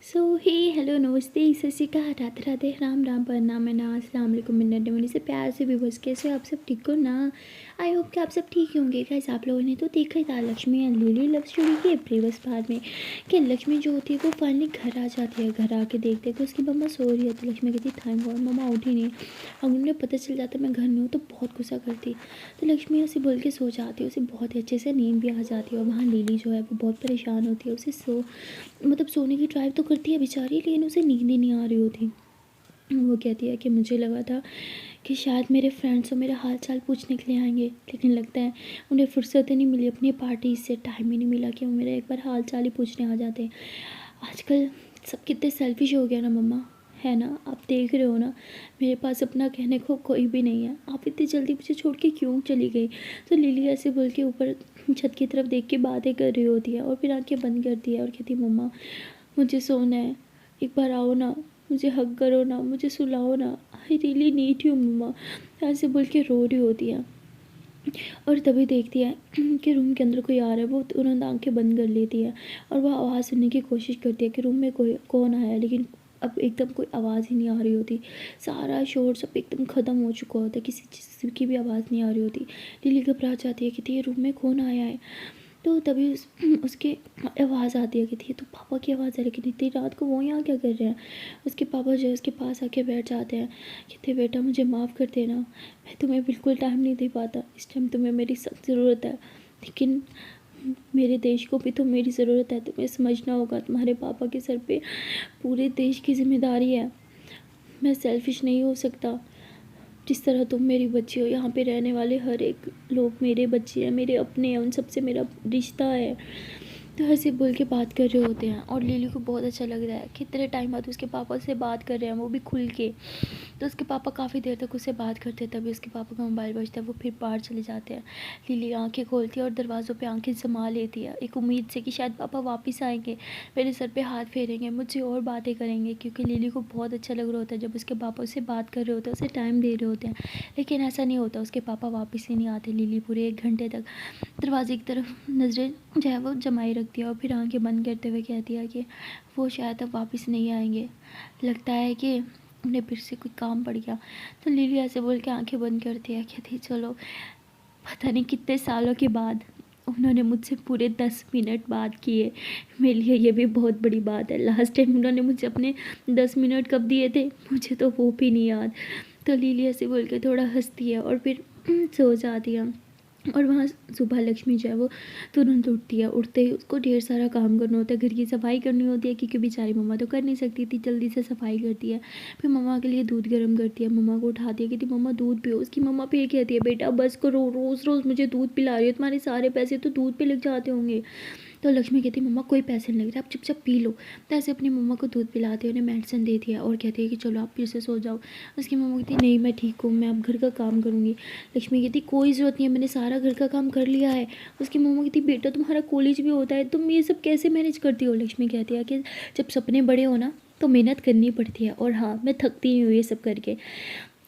सो हे hello नमस्ते सत श्री अकाल राधे राधे राम राम प्रणाम मैं ना अस्सलाम वालेकुम मिन्नत मनी से प्यार से भी बस कैसे हो आप सब ठीक हो ना। आई होप कि आप सब ठीक ही होंगे। गाइस आप लोगों ने तो देखा ही था Lakshmi and lily love story के प्रीवियस पार्ट में कि लक्ष्मी जो होती है वो फाइनली घर आ जाती है। घर आके देखते कि उसकी मम्मा सो रही है तो लक्ष्मी कहती थैंक गॉड मम्मा उठी नहीं। अगर उन्हें पता चल जाता मैं घर नहीं हूँ तो बहुत गुस्सा करती। तो लक्ष्मी उसे बोल के सो जाती है, उसे बहुत ही अच्छे से नींद भी आ जाती है। और वहाँ लिली जो है वो बहुत परेशान होती है, उसे सोने की ट्राई तो करती है बेचारी लेकिन उसे नींद ही नहीं आ रही होती। वो कहती है कि मुझे लगा था कि शायद मेरे फ्रेंड्स मेरा हाल चाल पूछने के लिए आएंगे, लेकिन लगता है उन्हें फुर्सत ही नहीं मिली, अपनी पार्टी से टाइम ही नहीं मिला कि वो मेरा एक बार हाल चाल ही पूछने आ जाते हैं। आजकल सब कितने सेल्फिश हो गया ना मम्मा, है ना। आप देख रहे हो ना मेरे पास अपना कहने को कोई भी नहीं है, आप इतनी जल्दी मुझे छोड़ के क्यों चली गई। तो लिली ऐसे बोल के ऊपर छत की तरफ देख के बातें कर रही होती है और फिर आंखें बंद करती है और कहती मम्मा मुझे सोना है, एक बार आओ ना, मुझे हग करो ना, मुझे सुलाओ ना, आई रियली नीड यू मम्मा। ऐसे बोल के रो रही होती है। और तभी देखती है कि रूम के अंदर कोई आ रहा है। वो तुरंत आंखें बंद कर लेती है और वह आवाज़ सुनने की कोशिश करती है कि रूम में कोई कौन आया है, लेकिन अब एकदम कोई आवाज़ ही नहीं आ रही होती। सारा शोर सब एकदम ख़त्म हो चुका होता है, किसी चीज़ की भी आवाज़ नहीं आ रही होती। लिली घबरा जाती है कि ये रूम में कौन आया है। तो तभी उसकी आवाज़ आती है कि ये तो पापा की आवाज़ है, लेकिन इतनी रात को वो यहाँ क्या कर रहे हैं। उसके पापा जो है उसके पास आके बैठ जाते हैं। कहते बेटा मुझे माफ़ कर देना, मैं तुम्हें बिल्कुल टाइम नहीं दे पाता, इस टाइम तुम्हें मेरी सख्त ज़रूरत है, लेकिन मेरे देश को भी तो मेरी ज़रूरत है, तुम्हें समझना होगा तुम्हारे पापा के सर पे पूरे देश की जिम्मेदारी है। मैं सेल्फिश नहीं हो सकता, जिस तरह तुम मेरी बच्ची हो, यहाँ पे रहने वाले हर एक लोग मेरे बच्चे हैं, मेरे अपने हैं, उन सबसे मेरा रिश्ता है। तो ऐसे बोल के बात कर रहे होते हैं और लिली को बहुत अच्छा लग रहा है कि इतने टाइम बाद उसके पापा से बात कर रहे हैं, वो भी खुल के। तो उसके पापा काफ़ी देर तक उससे बात करते हैं, तभी उसके पापा का मोबाइल बजता है, वो फिर बाहर चले जाते हैं। लिली आंखें खोलती है और दरवाज़ों पे आंखें जमा लेती है, एक उम्मीद से कि शायद पापा वापस आएंगे, मेरे सर पे हाथ फेरेंगे, मुझसे और बातें करेंगे, क्योंकि लिली को बहुत अच्छा लग रहा होता है जब उसके पापा उससे बात कर रहे होते हैं, उसे टाइम दे रहे होते हैं। लेकिन ऐसा नहीं होता, उसके पापा वापस ही नहीं आते। लिली पूरे 1 घंटे तक दरवाजे की तरफ नज़रें जो है वो जमाई रखती है और फिर आंखें बंद करते हुए कहती है कि वो शायद अब वापस नहीं आएंगे, लगता है कि उन्हें फिर से कोई काम पड़ गया। तो लिली ऐसे बोल के आंखें बंद करती है, कहती चलो पता नहीं कितने सालों के बाद उन्होंने मुझसे पूरे 10 मिनट बात किए, मेरे लिए ये भी बहुत बड़ी बात है। लास्ट टाइम उन्होंने मुझे अपने 10 मिनट कब दिए थे मुझे तो वो भी नहीं याद। तो लिली ऐसे बोल के थोड़ा हंसती है और फिर सो जाती है। और वहाँ सुबह लक्ष्मी जो है वो तुरंत उठती है। उठते ही उसको ढेर सारा काम करना होता है, घर की सफाई करनी होती है, क्योंकि बेचारी मम्मा तो कर नहीं सकती थी, जल्दी से सफाई करती है। फिर मम्मा के लिए दूध गर्म करती है, मम्मा को उठाती है, कहती मम्मा दूध पियो। उसकी मम्मा फिर कहती है बेटा बस करो, रोज़ रोज़ मुझे दूध पिला रही हो, तुम्हारे सारे पैसे तो दूध पे लग जाते होंगे। तो लक्ष्मी कहती मम्मा कोई पैसे नहीं लग रहे, आप चुपचाप पी लो। तो ऐसे अपनी मम्मा को दूध पिलाती है, उन्हें मेडिसिन देती है और कहती है कि चलो आप फिर से सो जाओ। उसकी मम्मा कहती नहीं मैं ठीक हूँ, मैं अब घर का काम करूँगी। लक्ष्मी कहती कोई ज़रूरत नहीं है, मैंने सारा घर का काम कर लिया है। उसकी मम्मा कहती बेटा तुम्हारा कॉलेज भी होता है, तुम ये सब कैसे मैनेज करती हो। लक्ष्मी कहती है कि जब सपने बड़े हो ना तो मेहनत करनी पड़ती है, और हाँ मैं थकती नहीं हूँ ये सब करके,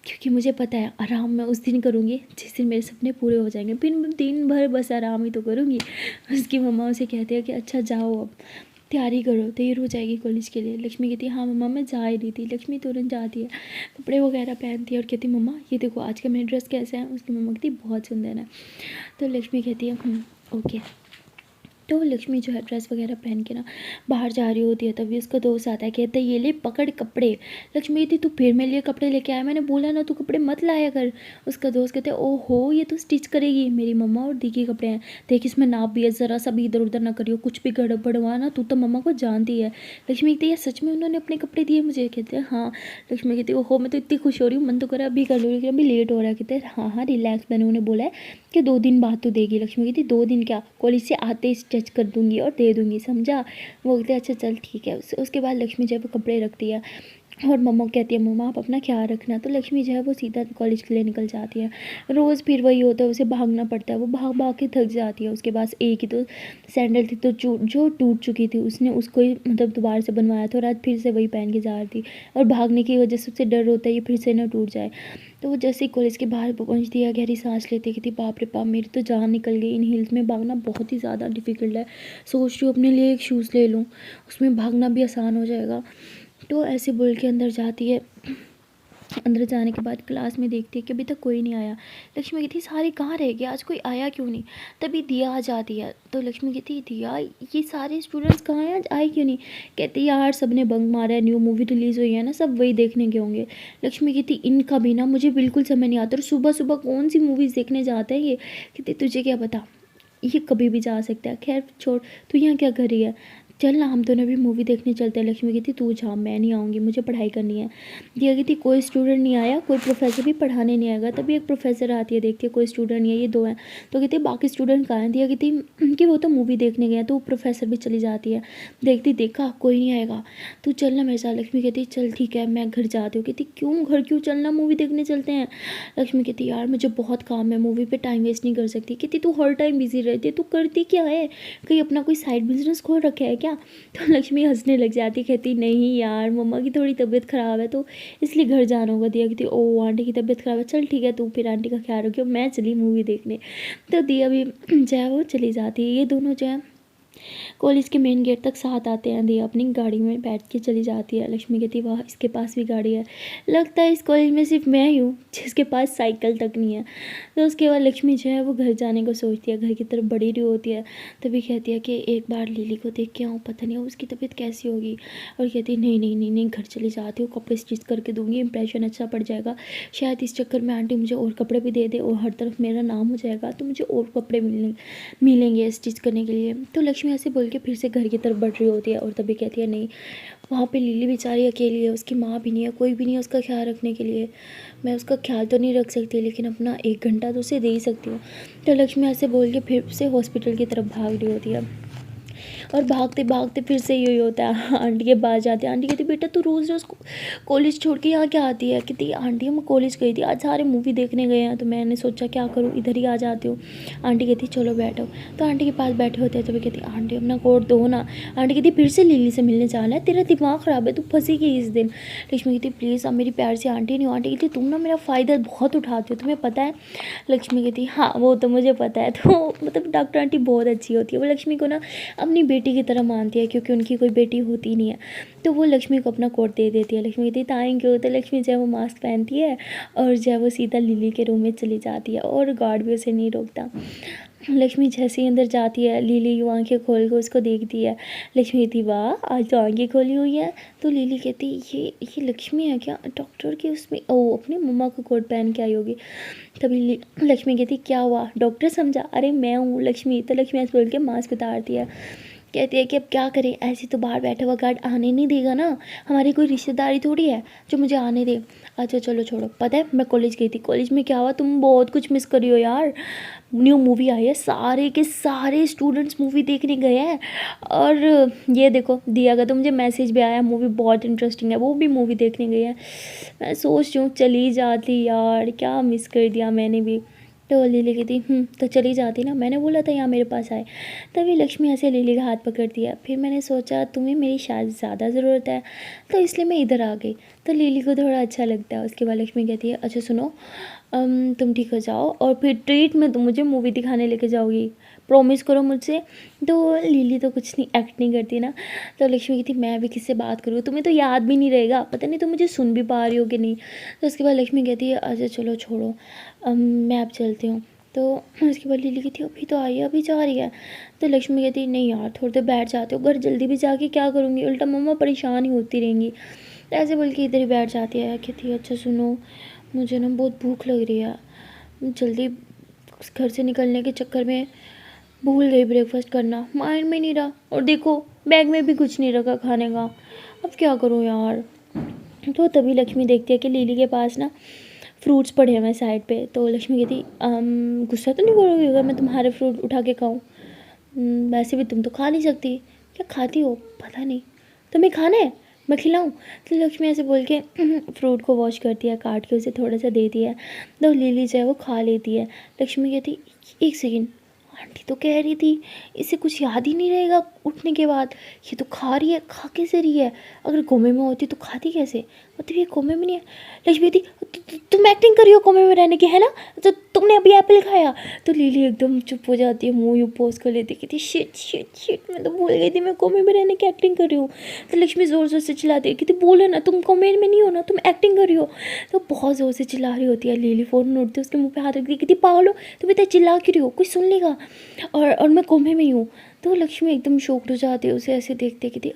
क्योंकि मुझे पता है आराम मैं उस दिन करूँगी जिस दिन मेरे सपने पूरे हो जाएंगे, फिर मैं दिन भर बस आराम ही तो करूँगी। उसकी मम्मा उसे कहती है कि अच्छा जाओ अब तैयारी करो, देर हो जाएगी कॉलेज के लिए। लक्ष्मी कहती है हाँ मम्मा मैं जा ही रही थी। लक्ष्मी तुरंत जाती है, कपड़े वगैरह पहनती है और कहती मम्मा ये देखो आज का मेरा ड्रेस कैसा है। उसकी मम्मा कहती बहुत सुंदर है। तो लक्ष्मी कहती है ओके। तो लक्ष्मी जो है ड्रेस वगैरह पहन के ना बाहर जा रही होती है, तभी उसका दोस्त आता है, कहता है ये ले पकड़ कपड़े। लक्ष्मी थी तू फिर मेरे लिए कपड़े लेके आया, मैंने बोला ना तू कपड़े मत लाया कर। उसका दोस्त कहते हैं ओहो ये तो स्टिच करेगी, मेरी मम्मा और दी के कपड़े हैं, देख इसमें नाप भी है, ज़रा सा भी इधर उधर ना करियो, कुछ भी गड़बड़ हुआ ना तू तो मम्मा को जानती है। लक्ष्मी कहती है सच में उन्होंने अपने कपड़े दिए मुझे। कहते हैं हाँ। लक्ष्मी कहती है ओहो मैं तो इतनी खुश हो रही हूँ, मन तो करा अभी कर लूँ, लेकिन अभी लेट हो रहा है। कहते हैं हाँ हाँ रिलैक्स, मैंने उन्हें बोला है कि 2 दिन बाद तो देगी। लक्ष्मी कहती 2 दिन क्या, कॉलेज से आते ही स्टिच कर दूंगी और दे दूंगी, समझा। वो कहते अच्छा चल ठीक है। उसके बाद लक्ष्मी जब कपड़े रखती है और मम्मा कहती है मम्मा आप अपना ख्याल रखना। तो लक्ष्मी जो है वो सीधा कॉलेज के लिए निकल जाती है। रोज़ फिर वही होता है, उसे भागना पड़ता है, वो भाग भाग के थक जाती है। उसके पास एक ही तो सैंडल थी तो जो टूट चुकी थी, उसने उसको ही मतलब दोबारा से बनवाया था और आज फिर से वही पहन के जा रही थी। और भागने की वजह से उसे डर होता है ये फिर से ना टूट जाए। तो वो जैसे ही कॉलेज के बाहर पहुंचती है, गहरी सांस लेती कि बाप रे बाप मेरी तो जान निकल गई। इन हिल्स में भागना बहुत ही ज़्यादा डिफ़िकल्ट है। सोच रही हूँ अपने लिए एक शूज़ ले लूँ, उसमें भागना भी आसान हो जाएगा। तो ऐसे बोल के अंदर जाती है। अंदर जाने के बाद क्लास में देखती है कि अभी तक कोई नहीं आया। लक्ष्मी कहती सारे कहाँ रह गए, आज कोई आया क्यों नहीं। तभी दिया आ जाती है। तो लक्ष्मी कहती दिया ये सारे स्टूडेंट्स कहाँ हैं, आज आए क्यों नहीं। कहती यार सब ने बंक मारा है, न्यू मूवी रिलीज़ हुई है ना, सब वही देखने के होंगे। लक्ष्मी कहती इनका भी ना मुझे बिल्कुल समझ नहीं आता, और सुबह सुबह कौन सी मूवीज़ देखने जाते हैं ये। कहती तुझे क्या पता, ये कभी भी जा सकता है। खैर छोड़, तू यहाँ क्या कर रही है, चल ना हम दोनों भी मूवी देखने चलते हैं। लक्ष्मी कहती तू जा, मैं नहीं आऊँगी, मुझे पढ़ाई करनी है। दिया कहती कोई स्टूडेंट नहीं आया, कोई प्रोफेसर भी पढ़ाने नहीं आएगा। तभी एक प्रोफेसर आती है, देखती है कोई स्टूडेंट नहीं है, ये दो हैं। तो कहती है बाकी स्टूडेंट कहाँ हैं। दिया कहती कि वो तो मूवी देखने गए हैं। तो वो प्रोफेसर भी चली जाती है। देखती देखा कोई नहीं आएगा, तू चल ना मेरे साथ। लक्ष्मी कहती चल ठीक है मैं घर जाती हूँ। कहती क्यों घर क्यों, चलना मूवी देखने चलते हैं। लक्ष्मी कहती यार मुझे बहुत काम है, मूवी पे टाइम वेस्ट नहीं कर सकती। कहती तू हर टाइम बिजी रहती है, तू करती क्या है, कहीं अपना कोई साइड बिजनेस खोल रखा है क्या। तो लक्ष्मी हंसने लग जाती, कहती नहीं यार मम्मा की थोड़ी तबीयत ख़राब है तो इसलिए घर जाना होगा। दिया कहती ओ आंटी की तबीयत ख़राब है, चल ठीक है तू फिर आंटी का ख्याल रखियो, मैं चली मूवी देखने। तो दिया भी जो है वो चली जाती है। ये दोनों जो है कॉलेज के मेन गेट तक साथ आते हैं। दिया अपनी गाड़ी में बैठ के चली जाती है। लक्ष्मी कहती वाह इसके पास भी गाड़ी है, लगता है इस कॉलेज में सिर्फ मैं ही हूँ जिसके पास साइकिल तक नहीं है। तो उसके बाद लक्ष्मी जो है वो घर जाने को सोचती है, घर की तरफ बढ़ी रही होती है। तभी कहती है कि एक बार लिली को देख के आऊँ, पता नहीं उसकी तबीयत कैसी होगी। और कहती नहीं नहीं नहीं नहीं घर चली जाती हूँ, कपड़े स्टिच करके दूँगी, इंप्रेशन अच्छा पड़ जाएगा। शायद इस चक्कर में आंटी मुझे और कपड़े भी दे दे और हर तरफ मेरा नाम हो जाएगा, तो मुझे और कपड़े मिलेंगे स्टिच करने के लिए। तो लक्ष्मी ऐसे बोल के फिर से घर की तरफ बढ़ रही होती है। और तभी कहती है नहीं वहाँ पे लिली बेचारी अकेली है, उसकी माँ भी नहीं है, कोई भी नहीं है उसका ख्याल रखने के लिए। मैं उसका ख्याल तो नहीं रख सकती लेकिन अपना 1 घंटा तो उसे दे ही सकती हूँ। तो लक्ष्मी ऐसे बोल के फिर से हॉस्पिटल की तरफ भाग रही होती है। और भागते भागते फिर से यही होता है, आंटी के पास जाते हैं। आंटी कहती बेटा तू रोज़ रोज़ कॉलेज छोड़ के यहाँ क्या आती है। कहती आंटी मैं कॉलेज गई थी, आज सारे मूवी देखने गए हैं तो मैंने सोचा क्या करूँ इधर ही आ जाती हूँ। आंटी कहती चलो बैठो। तो आंटी के पास बैठे होते हैं। तभी कहती आंटी अपना कोट दो ना। आंटी कहती फिर से लिली से मिलने जाना है, तेरा दिमाग ख़राब है, तू फंसेगी इस दिन। लक्ष्मी कहती प्लीज़ अब मेरी प्यार से आंटी नहीं हो। आंटी कहती तुम ना मेरा फ़ायदा बहुत उठाती हो, तुम्हें पता है। लक्ष्मी कहती हाँ वो तो मुझे पता है। तो मतलब डॉक्टर आंटी बहुत अच्छी होती है, वो लक्ष्मी को ना अपनी बेटी की तरह मानती है क्योंकि उनकी कोई बेटी होती नहीं है। तो वो लक्ष्मी को अपना कोट दे देती है। लक्ष्मी कहती थैंक यू। तो लक्ष्मी जो है वो मास्क पहनती है और जो है वो सीधा लिली के रूम में चली जाती है और गार्ड भी उसे नहीं रोकता। लक्ष्मी जैसे ही अंदर जाती है, लिली यूँ आँखें खोल कर उसको देखती है। लक्ष्मी कहती वाह आज तो आँखें खोली हुई है। तो लिली कहती ये लक्ष्मी है क्या, डॉक्टर की उसमें ओ अपनी मम्मा को कोट पहन के आई होगी। तभी लक्ष्मी कहती क्या हुआ, डॉक्टर समझा, अरे मैं हूँ लक्ष्मी। तो लक्ष्मी ऐसे बोल के मास्क उतारती है। कहती है कि अब क्या करें, ऐसे तो बाहर बैठा हुआ गार्ड आने नहीं देगा ना, हमारी कोई रिश्तेदारी थोड़ी है जो मुझे आने दे। अच्छा चलो छोड़ो, पता है मैं कॉलेज गई थी, कॉलेज में क्या हुआ, तुम बहुत कुछ मिस कर रही हो यार। न्यू मूवी आई है, सारे के सारे स्टूडेंट्स मूवी देखने गए हैं। और ये देखो दिया गया तो मुझे मैसेज भी आया, मूवी बहुत इंटरेस्टिंग है, वो भी मूवी देखने गए हैं। मैं सोच रही हूँ चली जाती यार, क्या मिस कर दिया मैंने भी। तो लिली कहती तो चली जाती ना, मैंने बोला था यहाँ मेरे पास आए। तभी लक्ष्मी ऐसे लिली का हाथ पकड़ती है। फिर मैंने सोचा तुम्हें मेरी शायद ज़्यादा ज़रूरत है तो इसलिए मैं इधर आ गई। तो लिली को थोड़ा अच्छा लगता है। उसके बाद लक्ष्मी कहती है अच्छा सुनो, तुम ठीक हो जाओ और फिर ट्रीट में तुम मुझे मूवी दिखाने लेके जाओगी, प्रॉमिस करो मुझसे। तो लिली तो कुछ नहीं एक्ट नहीं करती ना। तो लक्ष्मी कहती मैं भी किससे बात करूँ, तुम्हें तो याद भी नहीं रहेगा, पता नहीं तुम मुझे सुन भी पा रही हो कि नहीं। तो उसके बाद लक्ष्मी कहती है अच्छा चलो छोड़ो, मैं अब चलती हूँ। तो उसके बाद लिली कहती है अभी तो आई है, अभी जा रही है। तो लक्ष्मी कहती नहीं यार थोड़ी देर बैठ जाते हो, घर जल्दी भी जाके क्या करूँगी, उल्टा मम्मा परेशान ही होती रहेंगी। तो ऐसे बोल के इधर ही बैठ जाती है। कहती है अच्छा सुनो, मुझे ना बहुत भूख लग रही है, जल्दी घर से निकलने के चक्कर में भूल गई ब्रेकफास्ट करना, माइंड में नहीं रहा, और देखो बैग में भी कुछ नहीं रखा खाने का, अब क्या करूँ यार। तो तभी लक्ष्मी देखती है कि लिली के पास ना फ्रूट्स पड़े हुए हैं साइड पे। तो लक्ष्मी कहती गुस्सा तो नहीं करोगी अगर मैं तुम्हारे फ्रूट उठा के खाऊं, वैसे भी तुम तो खा नहीं सकती। क्या खाती हो, पता नहीं तुम्हें खाना है, मैं खिलाऊँ? तो लक्ष्मी ऐसे बोल के फ्रूट को वॉश करती है, काट के उसे थोड़ा सा देती है। तो लिली जो है वो खा लेती है। लक्ष्मी कहती, एक सेकेंड, आंटी तो कह रही थी इसे कुछ याद ही नहीं रहेगा उठने के बाद, ये तो खा रही है, खा कैसे रही है? अगर कोमे में होती तो खाती कैसे? मतलब ये कोमे में नहीं है। लक्ष्मी कहती, तुम एक्टिंग कर रही हो कोमे में रहने की, है ना? तो तुमने अभी एप्पल खाया? तो लिली एकदम चुप हो जाती है, मुंह यूँ पोज कर लेती, कहती शिट शिट शिट, मैं तो भूल गई थी मैं कोमे में रहने की एक्टिंग कर रही हूँ। तो लक्ष्मी ज़ोर ज़ोर से चिल्लाती है, कहती बोलो ना तुम कोमे में नहीं हो ना, तुम एक्टिंग कर रही हो। तो बहुत ज़ोर से चिल्ला रही होती है। लिली फ़ौरन उठती है, उसके मुँह पे हाथ रखती है, कहती पागल हो तुम, इतना चिल्ला क्यों रही हो, कोई सुन लेगा, और मैं कोमे में ही हूँ। तो लक्ष्मी एकदम शॉक्ड हो जाती है, उसे ऐसे देखते कहती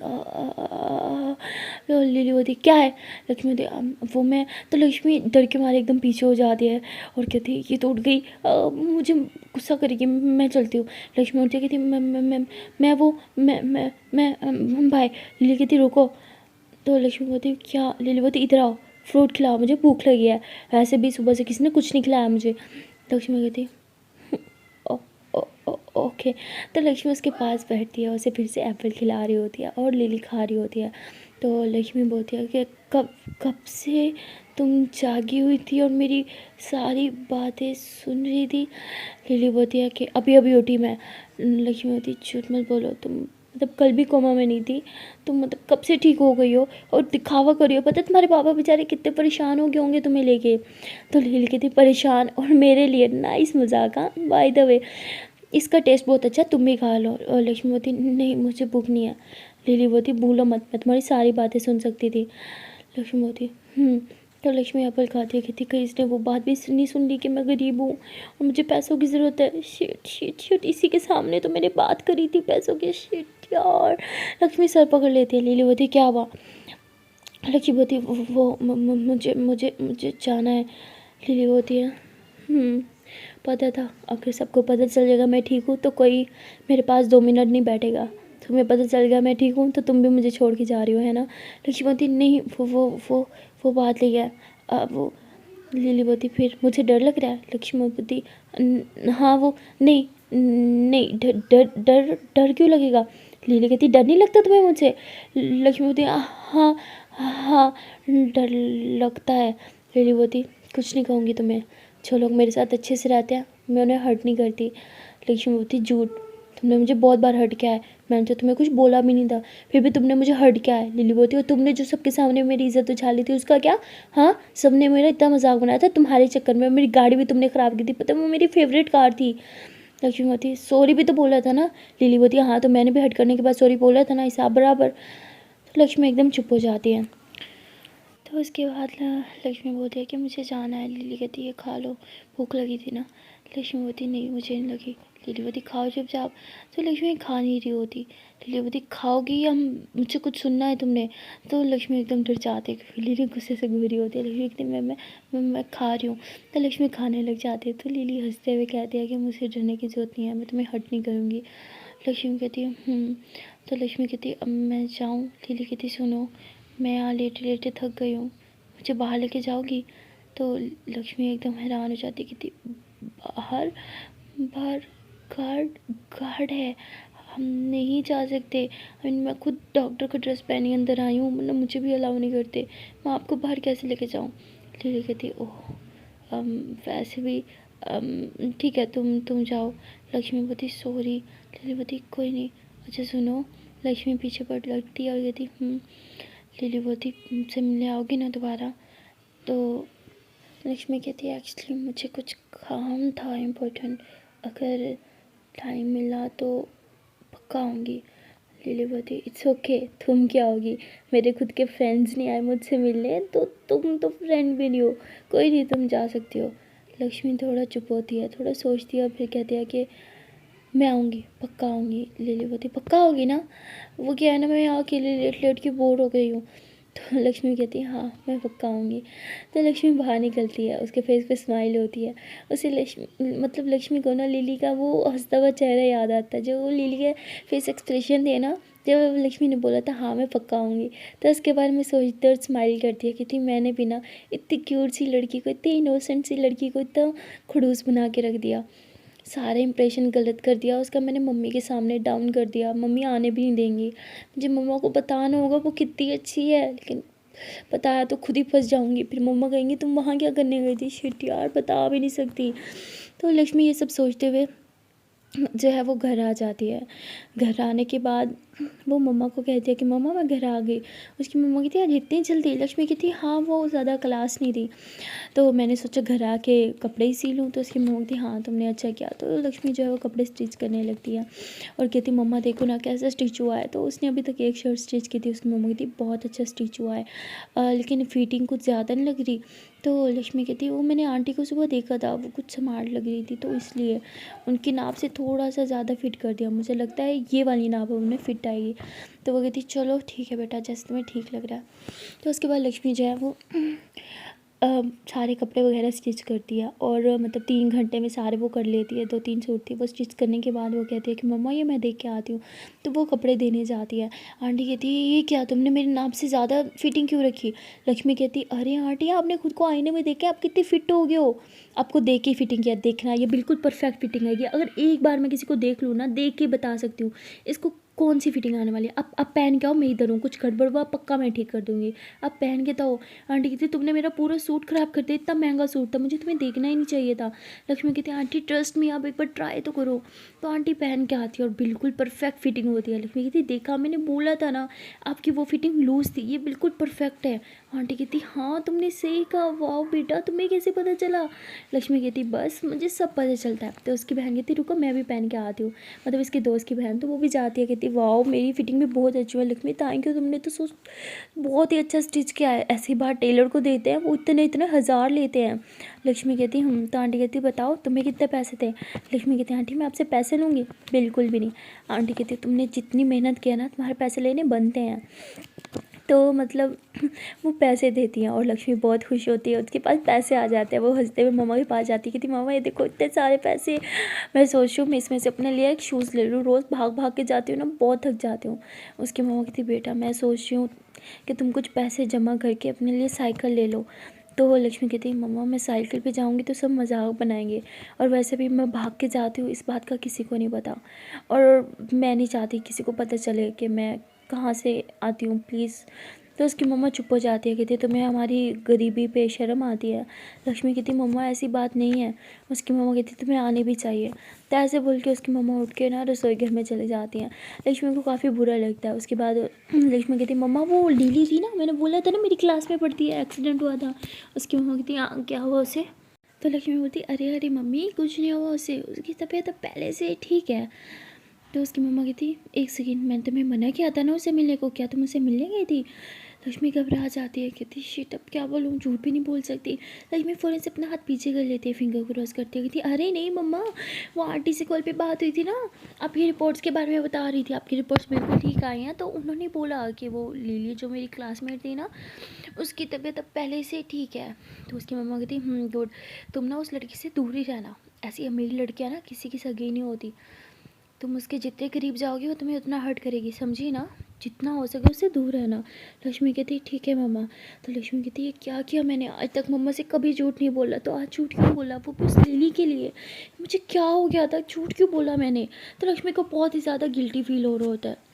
तो लिली बोलती क्या है? लक्ष्मी बोलती वो मैं। तो लक्ष्मी डर के मारे एकदम पीछे हो जाती है और कहती ये तो उठ गई, मुझे गुस्सा करेगी, मैं चलती हूँ। लक्ष्मी उठती कहती मैं वो मैं भाई। लिली कहती रुको। तो लक्ष्मी बोलती क्या? लिली बोलती इधर आओ, फ्रूट खिलाओ, मुझे भूख लगी है, वैसे भी सुबह से किसी ने कुछ नहीं खिलाया मुझे। लक्ष्मी कहती ओ, ओके। तो लक्ष्मी उसके पास बैठती है, उसे फिर से एप्पल खिला रही होती है और लिली खा रही होती है। तो लक्ष्मी बोलती है कि कब कब से तुम जागी हुई थी और मेरी सारी बातें सुन रही थी? लिली बोलती है कि अभी अभी उठी मैं। लक्ष्मी बोलती झूठ मत बोलो, तुम मतलब कल भी कोमा में नहीं थी, तुम मतलब कब से ठीक हो गई हो और दिखावा करी हो, पता है तुम्हारे पापा बेचारे कितने परेशान हो गए होंगे तुम्हें लेके। तो लिली कहती परेशान, और मेरे लिए नाइस मजाक, हाँ बाय द वे इसका टेस्ट बहुत अच्छा है, तुम भी खा लो। और लक्ष्मी बोलती नहीं मुझे भूख नहीं है। लिली बोलती भूलो मत, मैं तुम्हारी सारी बातें सुन सकती थी। लक्ष्मी बोलती तो लक्ष्मी एप्पल खाती है, कहती कहीं इसने वो बात भी नहीं सुन ली कि मैं गरीब हूँ और मुझे पैसों की ज़रूरत है। शिट शिट शिट, इसी के सामने तो मैंने बात करी थी पैसों की, शिट यार। लक्ष्मी सर पकड़ लेती है। लिली बोलती क्या हुआ? लक्ष्मी बोलती मुझे मुझे मुझे जाना है। लिली बोलती है पता था अगर सबको पता चल जाएगा मैं ठीक हूँ तो कोई मेरे पास 2 मिनट नहीं बैठेगा। तुम्हें पता चल गया मैं ठीक हूँ तो तुम भी मुझे छोड़ के जा रही हो, है ना? लक्ष्मीवती नहीं, वो बात नहीं है। वो लिली बोती फिर मुझे डर लग रहा है। लक्ष्मीवती हाँ वो नहीं नहीं डर डर डर डर क्यों लगेगा? लिली कहती डर नहीं लगता तुम्हें मुझसे? लक्ष्मीवती हाँ हाँ डर लगता है। लिली बोती कुछ नहीं कहूँगी तुम्हें, जो लोग मेरे साथ अच्छे से रहते हैं मैं उन्हें हर्ट नहीं करती। लक्ष्मी बोलती झूठ, तुमने मुझे बहुत बार हर्ट किया है, मैंने तो तुम्हें कुछ बोला भी नहीं था, फिर भी तुमने मुझे हर्ट किया है। लिली बोलती और तुमने जो सबके सामने मेरी इज्जत उछाली थी उसका क्या? हाँ सबने मेरा इतना मजाक बनाया था तुम्हारे चक्कर में, मेरी गाड़ी भी तुमने ख़राब की थी, पता वो मेरी फेवरेट कार थी। लक्ष्मी बोलती सॉरी भी तो बोला था ना। लिली बोलती हाँ तो मैंने भी हर्ट करने के बाद सॉरी बोला था ना, हिसाब बराबर। तो लक्ष्मी एकदम चुप हो जाती है। तो उसके बाद लक्ष्मी बोलती है कि मुझे जाना है। लिली कहती है खा लो, भूख लगी थी ना। लक्ष्मी बोलती नहीं मुझे नहीं लगी। लिली बोलती खाओ चुपचाप। तो लक्ष्मी खा नहीं रही होती। लिली बोलती खाओगी या मुझे कुछ सुनना है तुमने? तो लक्ष्मी एकदम डर जाती है, लिली गुस्से से घूर रही होती है। लक्ष्मी कहती मैं खा रही हूँ। तो लक्ष्मी खाने लग जाती है। तो लिली हंसते हुए कहती है कि मुझे डरने की ज़रूरत नहीं है, मैं तुम्हें हर्ट नहीं करूँगी। लक्ष्मी कहती है तो लक्ष्मी कहती अब मैं जाऊँ? लिली कहती सुनो मैं यहाँ लेटे लेटे थक गई हूँ, मुझे बाहर लेके जाओगी? तो लक्ष्मी एकदम हैरान हो जाती कि बाहर बाहर गार्ड गार्ड है, हम नहीं जा सकते। मैं खुद डॉक्टर का ड्रेस पहनी अंदर आई हूँ, मतलब मुझे भी अलाउ नहीं करते, मैं आपको बाहर कैसे लेके जाऊँ? लिली कहती ओह वैसे भी ठीक है तुम जाओ। लक्ष्मी बोलती सॉरी। लिली बोलती कोई नहीं। अच्छा सुनो, लक्ष्मी पीछे पड़ लगती है और कहती लिली बोलती मुझसे मिलने आओगी ना दोबारा? तो लक्ष्मी कहती है एक्चुअली मुझे कुछ काम था इम्पोर्टेंट, अगर टाइम मिला तो पक्का आऊँगी। लिली बोलती इट्स ओके, तुम क्या होगी, मेरे खुद के फ्रेंड्स नहीं आए मुझसे मिलने तो तुम तो फ्रेंड भी नहीं हो, कोई नहीं तुम जा सकती हो। लक्ष्मी थोड़ा चुप होती है, थोड़ा सोचती है और फिर कहती है कि मैं आऊँगी, पक्का आऊँगी। लिली बोलती पक्का होगी ना? वो क्या है ना मैं यहाँ अकेले लेट लेट के बोर हो गई हूँ। तो लक्ष्मी कहती है हाँ मैं पक्का आऊँगी। तो लक्ष्मी बाहर निकलती है, उसके फेस पे स्माइल होती है। उसे लक्ष्मी मतलब लक्ष्मी को ना लिली का वो हंसता हुआ चेहरा याद आता है, जो वो लिली के फेस एक्सप्रेशन थे ना जब लक्ष्मी ने बोला था हाँ मैं पक्का आऊँगी। तो उसके बारे में सोचते और स्माइल करती है कि थी मैंने भी ना इतनी क्यूट सी लड़की को, इतनी इनोसेंट सी लड़की को इतना खड़ूस बना के रख दिया। सारा इंप्रेशन गलत कर दिया उसका, मैंने मम्मी के सामने डाउन कर दिया। मम्मी आने भी नहीं देंगी, मुझे मम्मा को बताना होगा वो कितनी अच्छी है, लेकिन बताया तो खुद ही फंस जाऊंगी। फिर मम्मा कहेंगी तुम वहाँ क्या करने गई थी। शिट यार, बता भी नहीं सकती। तो लक्ष्मी ये सब सोचते हुए जो है वो घर आ जाती है। घर आने के बाद वो मम्मा को कहती है कि मम्मा मैं घर आ गई। उसकी मम्मा कहती है आज इतनी जल्दी। लक्ष्मी कहती है हाँ वो ज़्यादा क्लास नहीं थी, तो मैंने सोचा घर आके कपड़े ही सी लूँ। तो उसकी मम्मा कहती हाँ तुमने अच्छा किया। तो लक्ष्मी जो है वो कपड़े स्टिच करने लगती है और कहती मम्मा देखो ना कैसा स्टिच हुआ है। तो उसने अभी तक एक शर्ट स्टिच की थी, उसकी मम्मा कहती बहुत अच्छा स्टिच हुआ है, लेकिन फिटिंग कुछ ज़्यादा नहीं लग रही। तो लक्ष्मी कहती वो मैंने आंटी को सुबह देखा था, वो कुछ स्मार्ट लग रही थी, तो इसलिए उनकी नाप से थोड़ा सा ज़्यादा फिट कर दिया, मुझे लगता है ये वाली नाप उन्हें फिट आएगी। तो वो कहती चलो ठीक है बेटा जैसे तुम्हें ठीक लग रहा है। तो उसके बाद लक्ष्मी जो है वो सारे कपड़े वगैरह स्टिच करती है और मतलब 3 घंटे में सारे वो कर लेती है। 2-3 सूट थी वो स्टिच करने के बाद वो कहती है कि मम्मा ये मैं देख के आती हूँ। तो वो कपड़े देने जाती है। आंटी कहती है ये क्या तुमने मेरे नाप से ज़्यादा फिटिंग क्यों रखी। लक्ष्मी कहती अरे आंटी आपने खुद को आईने में देखा आप कितनी फिट हो गए हो, आपको देख के फिटिंग किया, देखना ये बिल्कुल परफेक्ट फिटिंग आएगी। अगर एक बार मैं किसी को देख लूँ ना, देख के बता सकती हूँ इसको कौन सी फिटिंग आने वाली है। अब पहन के आओ, मैं इधर हूँ, कुछ गड़बड़ हुआ पक्का मैं ठीक कर दूँगी, अब पहन के तो आओ। आंटी कहती तुमने मेरा पूरा सूट ख़राब कर दिया, इतना महंगा सूट था, मुझे तुम्हें देखना ही नहीं चाहिए था। लक्ष्मी कहती आंटी ट्रस्ट मी, आप एक बार ट्राई तो करो। तो आंटी पहन के आती है और बिल्कुल परफेक्ट फिटिंग होती है। लक्ष्मी कहती देखा मैंने बोला था ना आपकी वो फिटिंग लूज़ थी, ये बिल्कुल परफेक्ट है। आंटी कहती हाँ तुमने सही कहा, वाह बेटा तुम्हें कैसे पता चला। लक्ष्मी कहती बस मुझे सब पता चलता है। तो उसकी बहन कहती रुको मैं भी पहन के आती हूँ, मतलब इसके दोस्त की बहन, तो वो भी जाती है। कहती वाह मेरी फिटिंग भी बहुत अच्छी है। लक्ष्मी थैंक यू, तुमने तो सोच बहुत ही अच्छा स्टिच किया है, ऐसी बात टेलर को देते हैं वो इतने इतने हज़ार लेते हैं। लक्ष्मी कहती तो आंटी कहती बताओ तुम्हें कितने पैसे थे। लक्ष्मी कहती आंटी मैं आपसे पैसे लूँगी, बिल्कुल भी नहीं। आंटी कहती तुमने जितनी मेहनत किया ना तुम्हारे पैसे लेने बनते हैं। तो मतलब वो पैसे देती हैं और लक्ष्मी बहुत खुश होती है, उसके पास पैसे आ जाते हैं। वो हंसते हुए मम्मा के पास जाती है कि मामा ये देखो इतने सारे पैसे, मैं सोच रही हूँ मैं इसमें से अपने लिए एक शूज़ ले लूँ, रोज़ भाग भाग के जाती हूँ ना बहुत थक जाती हूँ। उसकी मम्मा कहती बेटा मैं सोच रही हूँ कि तुम कुछ पैसे जमा करके अपने लिए साइकिल ले लो। तो वो लक्ष्मी कहती मम्मा मैं साइकिल पे जाऊँगी तो सब मजाक बनाएंगे, और वैसे भी मैं भाग के जाती हूँ इस बात का किसी को नहीं पता, और मैं नहीं चाहती किसी को पता चले कि मैं कहाँ से आती हूँ प्लीज़। तो उसकी मम्मा चुप हो जाती है, कहती तुम्हें हमारी गरीबी पे शर्म आती है। लक्ष्मी कहती मम्मा ऐसी बात नहीं है। उसकी मम्मा कहती तुम्हें आने भी चाहिए। तो ऐसे बोल के उसकी मम्मा उठ के ना रसोई घर में चले जाती हैं। लक्ष्मी को काफ़ी बुरा लगता है। उसके बाद लक्ष्मी कहती मम्मा वो लीली थी ना, मैंने बोला था ना मेरी क्लास में पढ़ती है, एक्सीडेंट हुआ था। उसकी मम्मा कहती क्या हुआ उसे। तो लक्ष्मी बोलती अरे अरे मम्मी कुछ नहीं हुआ उसे, उसकी तबीयत अब पहले से ठीक है। तो उसकी मम्मा कहती एक सेकेंड मैंने तुम्हें मना किया था ना उसे मिलने को, क्या तुम उसे मिलने गई थी। लक्ष्मी घबरा जाती है, कहती शिट अब क्या बोलूँ, झूठ भी नहीं बोल सकती। लक्ष्मी फ़ौरन से अपना हाथ पीछे कर लेती है, फिंगर क्रॉस करती है, कहती अरे नहीं मम्मा वो आंटी से कॉल पे बात हुई थी ना, आपकी रिपोर्ट्स के बारे में बता रही थी, आपकी रिपोर्ट्स बिल्कुल ठीक आई हैं। तो उन्होंने बोला कि वो लिली जो मेरी क्लासमेट थी ना उसकी तबीयत अब पहले से ठीक है। तो उसकी मम्मा कहती गुड, तुम ना उस लड़की से दूर ही रहना, ऐसी अमीर लड़कियाँ ना किसी की सगी नहीं होती, तुम उसके जितने करीब जाओगे वो तुम्हें उतना हर्ट करेगी, समझी ना, जितना हो सके उससे दूर रहना। लक्ष्मी कहती ठीक है मम्मा। तो लक्ष्मी कहती है क्या किया मैंने, आज तक मम्मा से कभी झूठ नहीं बोला, तो आज झूठ क्यों बोला, वो भी उस लिली के लिए, मुझे क्या हो गया था, झूठ क्यों बोला मैंने। तो लक्ष्मी को बहुत ही ज़्यादा गिल्टी फील हो रहा होता है।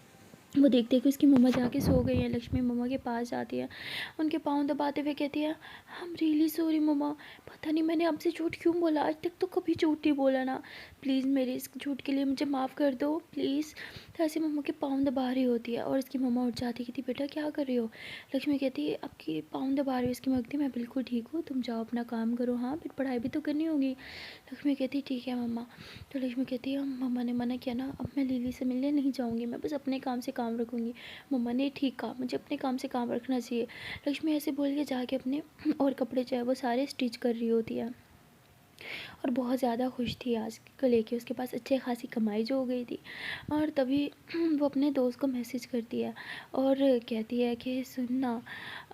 वो देखते हैं कि उसकी मम्मा जाके सो गई है। लक्ष्मी मम्मा के पास जाती है, उनके पाँव दबाते हुए कहती है हम रियली सॉरी मम्मा, पता नहीं मैंने आपसे झूठ क्यों बोला, आज तक तो कभी झूठ नहीं बोला ना, प्लीज़ मेरे इस झूठ के लिए मुझे माफ़ कर दो प्लीज़। तो ऐसे मम्मा के पाँव दबा रही होती है और इसकी मम्मा उठ जाती है, कहती बेटा क्या कर रही हो। लक्ष्मी कहती है आपकी पाँव दबा रही हो। इसकी मम्मा कहती मैं बिल्कुल ठीक हूँ, तुम जाओ अपना काम करो, हाँ फिर पढ़ाई भी तो करनी होगी। लक्ष्मी कहती ठीक है मम्मा। तो लक्ष्मी कहती है मम्मा ने मना किया ना, अब मैं लिली से मिलने नहीं जाऊँगी, मैं बस अपने काम से काम रखूँगी। मम्मा ने ठीक कहा, मुझे अपने काम से काम रखना चाहिए। लक्ष्मी ऐसे बोल के जाके अपने और कपड़े जो है वो सारे स्टिच कर रही होती है और बहुत ज़्यादा खुश थी आज को लेके, उसके पास अच्छे खासी कमाई जो हो गई थी। और तभी वो अपने दोस्त को मैसेज करती है और कहती है कि सुनना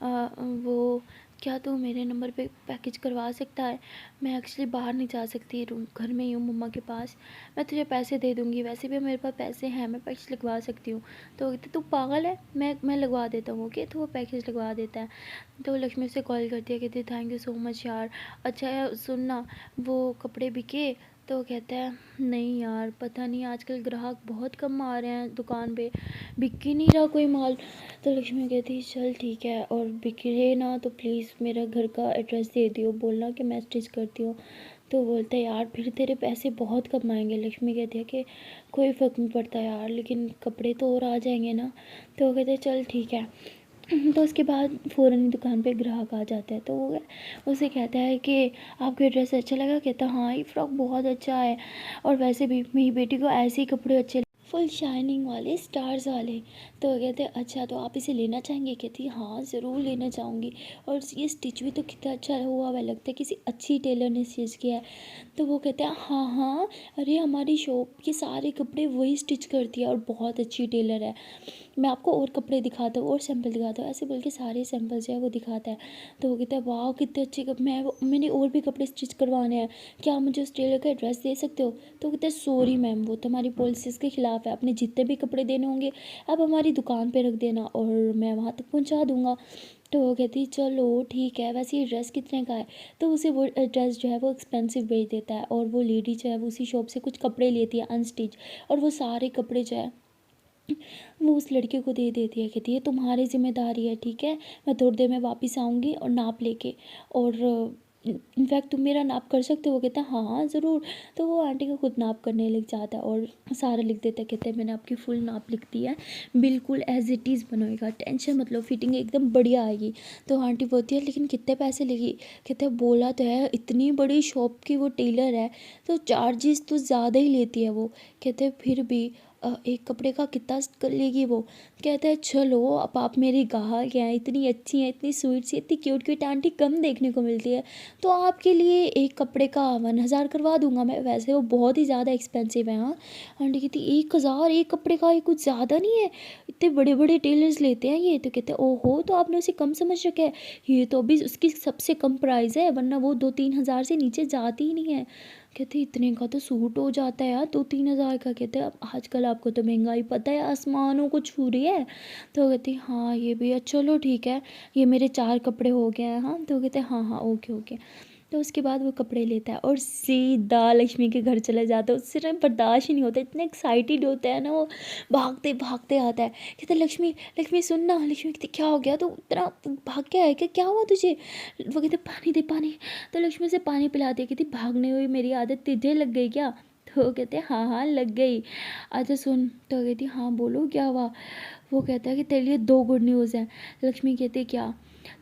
वो क्या तू मेरे नंबर पे पैकेज करवा सकता है, मैं एक्चुअली बाहर नहीं जा सकती, रूम घर में ही हूँ मम्मा के पास, मैं तुझे पैसे दे दूँगी, वैसे भी मेरे पास पैसे हैं, मैं पैकेज लगवा सकती हूँ। तो कहती तू पागल है, मैं लगवा देता हूँ ओके। तो वो पैकेज लगवा देता है। तो लक्ष्मी उसे कॉल करती है, कहती थैंक यू सो मच यार, अच्छा सुनना वो कपड़े बिके तो वो कहता है नहीं यार, पता नहीं आजकल ग्राहक बहुत कम आ रहे हैं दुकान पे, बिक ही नहीं रहा कोई माल। तो लक्ष्मी कहती है चल ठीक है, और बिके ना तो प्लीज़ मेरा घर का एड्रेस दे दियो, बोलना कि मैं स्टिच करती हूँ। तो बोलता है यार फिर तेरे पैसे बहुत कम आएंगे। लक्ष्मी कहती है कि कोई फ़र्क नहीं पड़ता यार, लेकिन कपड़े तो और आ जाएंगे ना। तो वो कहते हैं चल ठीक है। तो उसके बाद फ़ौरन ही दुकान पे ग्राहक आ जाता है। तो वो उसे कहता है कि आपको ड्रेस अच्छा लगा? कहता हाँ ये फ्रॉक बहुत अच्छा है, और वैसे भी मेरी बेटी को ऐसे ही कपड़े अच्छे, फुल शाइनिंग वाले, स्टार्स वाले। तो वो कहते हैं अच्छा तो आप इसे लेना चाहेंगे? कहती है हाँ ज़रूर लेना चाहूँगी, और ये स्टिच भी तो कितना अच्छा हुआ हुआ, लगता है किसी अच्छी टेलर ने स्टिच किया है। तो वो कहते हैं हाँ हाँ, अरे हमारी शॉप के सारे कपड़े वही स्टिच करती है और बहुत अच्छी टेलर है, मैं आपको और कपड़े दिखाता हूँ और सैंपल दिखाता हूँ। ऐसे बोल के सारे सैंपल जो है वो दिखाता है। तो वो कहता है वाह कितने अच्छे मैंने और भी कपड़े स्टिच करवाने हैं, क्या आप मुझे उस टेलर का एड्रेस दे सकते हो? तो वो कहता है सॉरी मैम, वो तो हमारी पॉलिसीज़ के ख़िलाफ़ है, अपने जितने भी कपड़े देने होंगे आप हमारी दुकान पर रख देना और मैं वहाँ तक पहुँचा दूँगा। तो वो कहती है चलो ठीक है, वैसे ये ड्रेस कितने का है? तो उसे वो ड्रेस जो है वो एक्सपेंसिव बेच देता है, और वो लेडी जो है वो उसी शॉप से कुछ कपड़े लेती है अनस्टिच, और वो सारे कपड़े जो है वो उस लड़के को दे देती है। कहती है तुम्हारी जिम्मेदारी है, ठीक है, मैं थोड़ी देर में वापस आऊँगी और नाप लेके, और इनफैक्ट तुम मेरा नाप कर सकते हो? कहता है हाँ हाँ ज़रूर। तो वो आंटी का खुद नाप करने लग जाता है और सारा लिख देता है। कहते हैं मैंने आपकी फुल नाप लिख दी है, बिल्कुल एज इट इज़ बनवाएगा, टेंशन मत लो, फिटिंग एकदम बढ़िया आएगी। तो आंटी बोलती है लेकिन कितने पैसे लेगी? कहते हैं बोला तो है इतनी बड़ी शॉप की वो टेलर है, तो चार्जेस तो ज़्यादा ही लेती है वो। कहते हैं फिर भी एक कपड़े का कितना कर लेगी वो? कहता है चलो अब आप मेरी ग्राहक हैं, इतनी अच्छी हैं, इतनी स्वीट सी, इतनी क्यूट क्यूट आंटी कम देखने को मिलती है, तो आपके लिए एक कपड़े का 1000 करवा दूंगा मैं, वैसे वो बहुत ही ज़्यादा एक्सपेंसिव है। हाँ आंटी कहती 1000 एक कपड़े का? ये कुछ ज़्यादा नहीं है? इतने बड़े बड़े टेलर्स लेते हैं ये। तो कहते हैं ओहो, तो आपने उसे कम समझ रखा है, ये तो अभी उसकी सबसे कम प्राइस है, वरना वो 2-3 हज़ार से नीचे जाती ही नहीं है। कहते इतने का तो सूट हो जाता है यार, 2-3 हज़ार का। कहते हैं अब आजकल आपको तो महंगाई पता है, आसमानों को छू रही है। तो कहती हाँ ये भी है, चलो ठीक है, ये मेरे 4 कपड़े हो गए हैं। हाँ तो कहते हाँ हाँ ओके ओके। तो उसके बाद वो कपड़े लेता है और सीधा लक्ष्मी के घर चला जाता है। उससे ना बर्दाश्त ही नहीं होता, इतना एक्साइटेड होता है ना वो, भागते भागते आता है। कहता है लक्ष्मी लक्ष्मी सुन ना। लक्ष्मी कहती क्या हो गया, तो इतना भाग के आया क्या, क्या हुआ तुझे? वो कहते पानी दे पानी। तो लक्ष्मी उसे पानी पिलाती है। कहती भागने हुई मेरी आदत तुझे लग गई क्या? तो वो कहते हाँ हाँ लग गई। अच्छा सुन। तो कहती हाँ बोलो क्या हुआ? वो कहता है कि तेरे लिए 2 गुड न्यूज़ हैं। लक्ष्मी कहती क्या?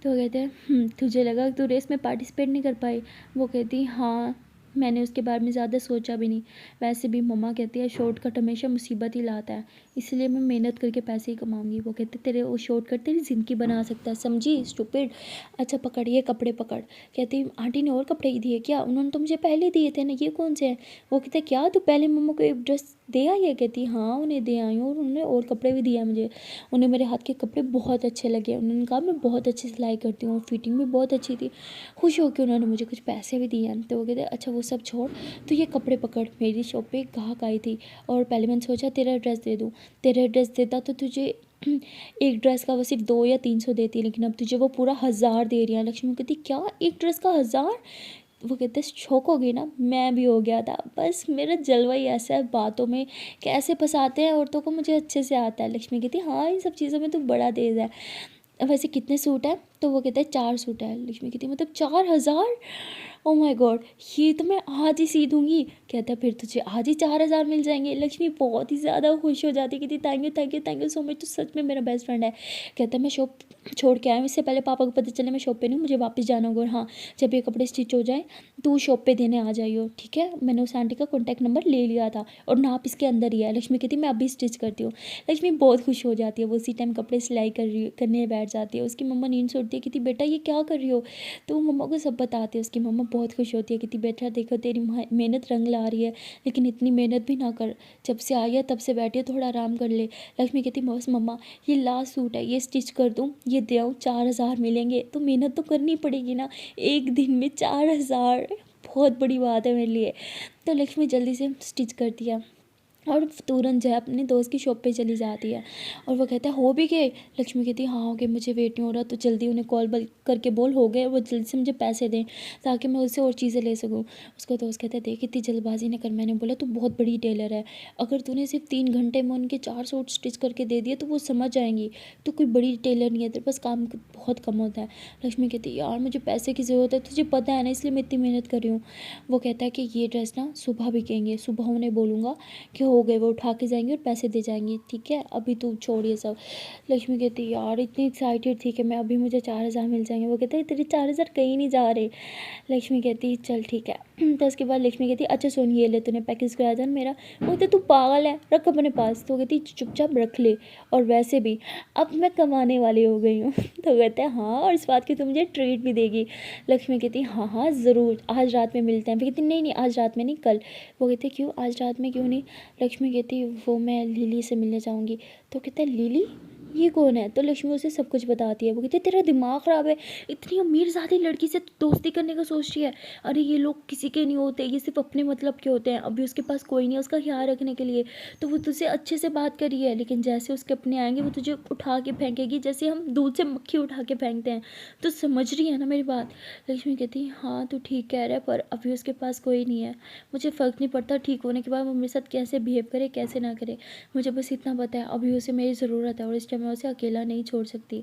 तो वो कहते हैं तुझे लगा तू रेस में पार्टिसिपेट नहीं कर पाई? वो कहती हाँ, मैंने उसके बारे में ज़्यादा सोचा भी नहीं, वैसे भी मम्मा कहती है शॉर्टकट हमेशा मुसीबत ही लाता है, इसलिए मैं मेहनत करके पैसे ही कमाऊंगी। वो कहते तेरे वो शॉर्टकट तेरी ज़िंदगी बना सकता है, समझी स्टूपिड। अच्छा पकड़ ये कपड़े पकड़। कहती आंटी ने और कपड़े दिए क्या? उन्होंने तो मुझे पहले दिए थे ना, ये कौन से हैं? वो कहते क्या तू पहले मम्मा को एक ड्रेस दे आई है? कहती हाँ उन्हें दे आई हूँ, और उन्होंने और कपड़े भी दिए हैं मुझे, उन्हें मेरे हाथ के कपड़े बहुत अच्छे लगे, उन्होंने कहा मैं बहुत अच्छी सिलाई करती हूँ, फिटिंग भी बहुत अच्छी थी, खुश होकर उन्होंने मुझे कुछ पैसे भी दिए हैं। तो वो कहते अच्छा वो सब छोड़, तो ये कपड़े पकड़, मेरी शॉप पे एक ग्राहक आई थी और पहले मैंने सोचा तेरा एड्रेस दे दूँ, तेरा एड्रेस देता तो तुझे एक ड्रेस का वो सिर्फ 200 या 300 देती, लेकिन अब तुझे वो पूरा 1000 दे रही है। लक्ष्मी कहती क्या एक ड्रेस का 1000? वो कहते शौक हो गई ना, मैं भी हो गया था, बस मेरा जलवा ही ऐसा है, बातों में कैसे फंसाते हैं औरतों को मुझे अच्छे से आता है। लक्ष्मी कहती हाँ इन सब चीज़ों में तो बड़ा तेज़ है। वैसे कितने सूट है? तो वो कहता है 4 सूट है। लक्ष्मी कहती मतलब 4000? ओ माय गॉड, ये तो मैं आज ही सी दूंगी। कहता है फिर तुझे आज ही 4000 मिल जाएंगे। लक्ष्मी बहुत ही ज़्यादा खुश हो जाती, कहती thank you thank you thank you so much, तो सच में मेरा बेस्ट फ्रेंड है। कहता है मैं शॉप छोड़ के आया हूँ, इससे पहले पापा को पता चले मैं शॉप पे नहीं हूँ, मुझे वापस जाना होगा, और हाँ जब ये कपड़े स्टिच हो जाए तू शॉप पे देने आ जाइयो, ठीक है? मैंने उस आंटी का कॉन्टैक्ट नंबर ले लिया था और नाप इसके अंदर ही है। लक्ष्मी कहती मैं अभी स्टिच करती हूँ। लक्ष्मी बहुत खुश हो जाती है, वो उसी टाइम कपड़े सिलाई करने बैठ जाती है। उसकी मम्मा नींद से उठती है, कहती बेटा ये क्या कर रही हो? तो वो मम्मा को सब बताते हैं। उसकी मम्मा बहुत खुश होती है, कहती बेटा देखो तेरी मेहनत रंग ला रही है, लेकिन इतनी मेहनत भी ना कर, जब से आई है तब से बैठी है, थोड़ा आराम कर ले। लक्ष्मी कहती बस मम्मा ये लास्ट सूट है, ये स्टिच कर दूँ, ये दे आऊँ, 4000 मिलेंगे, तो मेहनत तो करनी पड़ेगी ना, एक दिन में 4000 बहुत बड़ी बात है मेरे लिए। तो लक्ष्मी जल्दी से स्टिच करती है। और तुरंत जो है अपने दोस्त की शॉप पे चली जाती है। और वो कहता है हो भी गए? लक्ष्मी कहती है हाँ हो गए, मुझे वेट नहीं हो रहा, तो जल्दी उन्हें कॉल करके बोल हो गए, वो जल्दी से मुझे पैसे दें ताकि मैं उससे और चीज़ें ले सकूँ। उसका दोस्त कहता है देख इतनी जल्दबाजी न कर, मैंने बोला तू बहुत बड़ी टेलर है, अगर तूने सिर्फ 3 घंटे में उनके 4 सूट स्टिच करके दे दिए तो वो समझ जाएंगी, तो कोई बड़ी टेलर नहीं है, तेरे पास काम बहुत कम होता है। लक्ष्मी कहती है यार मुझे पैसे की ज़रूरत है, तुझे पता है ना, इसलिए मैं इतनी मेहनत कर रही हूँ। वो कहता है कि ये ड्रेस ना सुबह बिकेंगे, सुबह उन्हें बोलूँगा कि हो गए, वो उठा के जाएंगे और पैसे दे जाएंगी, ठीक है अभी तू छोड़ ये सब। लक्ष्मी कहती है यार इतनी एक्साइटेड थी कि मैं अभी मुझे 4,000 मिल जाएंगे। वो कहता है तेरे 4,000 कहीं नहीं जा रहे। लक्ष्मी कहती है चल ठीक है। तो उसके बाद लक्ष्मी कहती है अच्छा सुन ये ले तूने पैकेज कराया था ना मेरा। वो कहते तू पागल है, रख अपने पास। तो कहती चुपचाप रख ले, और वैसे भी अब मैं कमाने वाली हो गई हूँ। तो कहते हैं हाँ और इस बात की तू मुझे ट्रीट भी देगी। लक्ष्मी कहती हाँ हाँ ज़रूर, आज रात में मिलते हैं। फिर कहती नहीं नहीं आज रात में नहीं कल। वो कहते क्यों आज रात में क्यों नहीं? लक्ष्मी कहती वो मैं लिली से मिलने जाऊँगी। तो कहते हैं लिली ये कौन है? तो लक्ष्मी उसे सब कुछ बताती है। वो कहती है तेरा दिमाग ख़राब है, इतनी अमीरज़ादी लड़की से दोस्ती करने का सोच रही है? अरे ये लोग किसी के नहीं होते, ये सिर्फ अपने मतलब के होते हैं। अभी उसके पास कोई नहीं है उसका ख्याल रखने के लिए, तो वो तुझसे अच्छे से बात कर रही है, लेकिन जैसे उसके अपने आएंगे वो तुझे उठा के फेंकेगी, जैसे हम दूध से मक्खी उठा के फेंकते हैं। तो समझ रही है ना मेरी बात? लक्ष्मी कहती है हाँ तू ठीक कह रहा है, पर अभी उसके पास कोई नहीं है, मुझे फ़र्क नहीं पड़ता ठीक होने के बाद वो मेरे साथ कैसे बिहेव करे कैसे ना करे, मुझे बस इतना पता है अभी उसे मेरी ज़रूरत है और इस टाइम मैं उसे अकेला नहीं छोड़ सकती।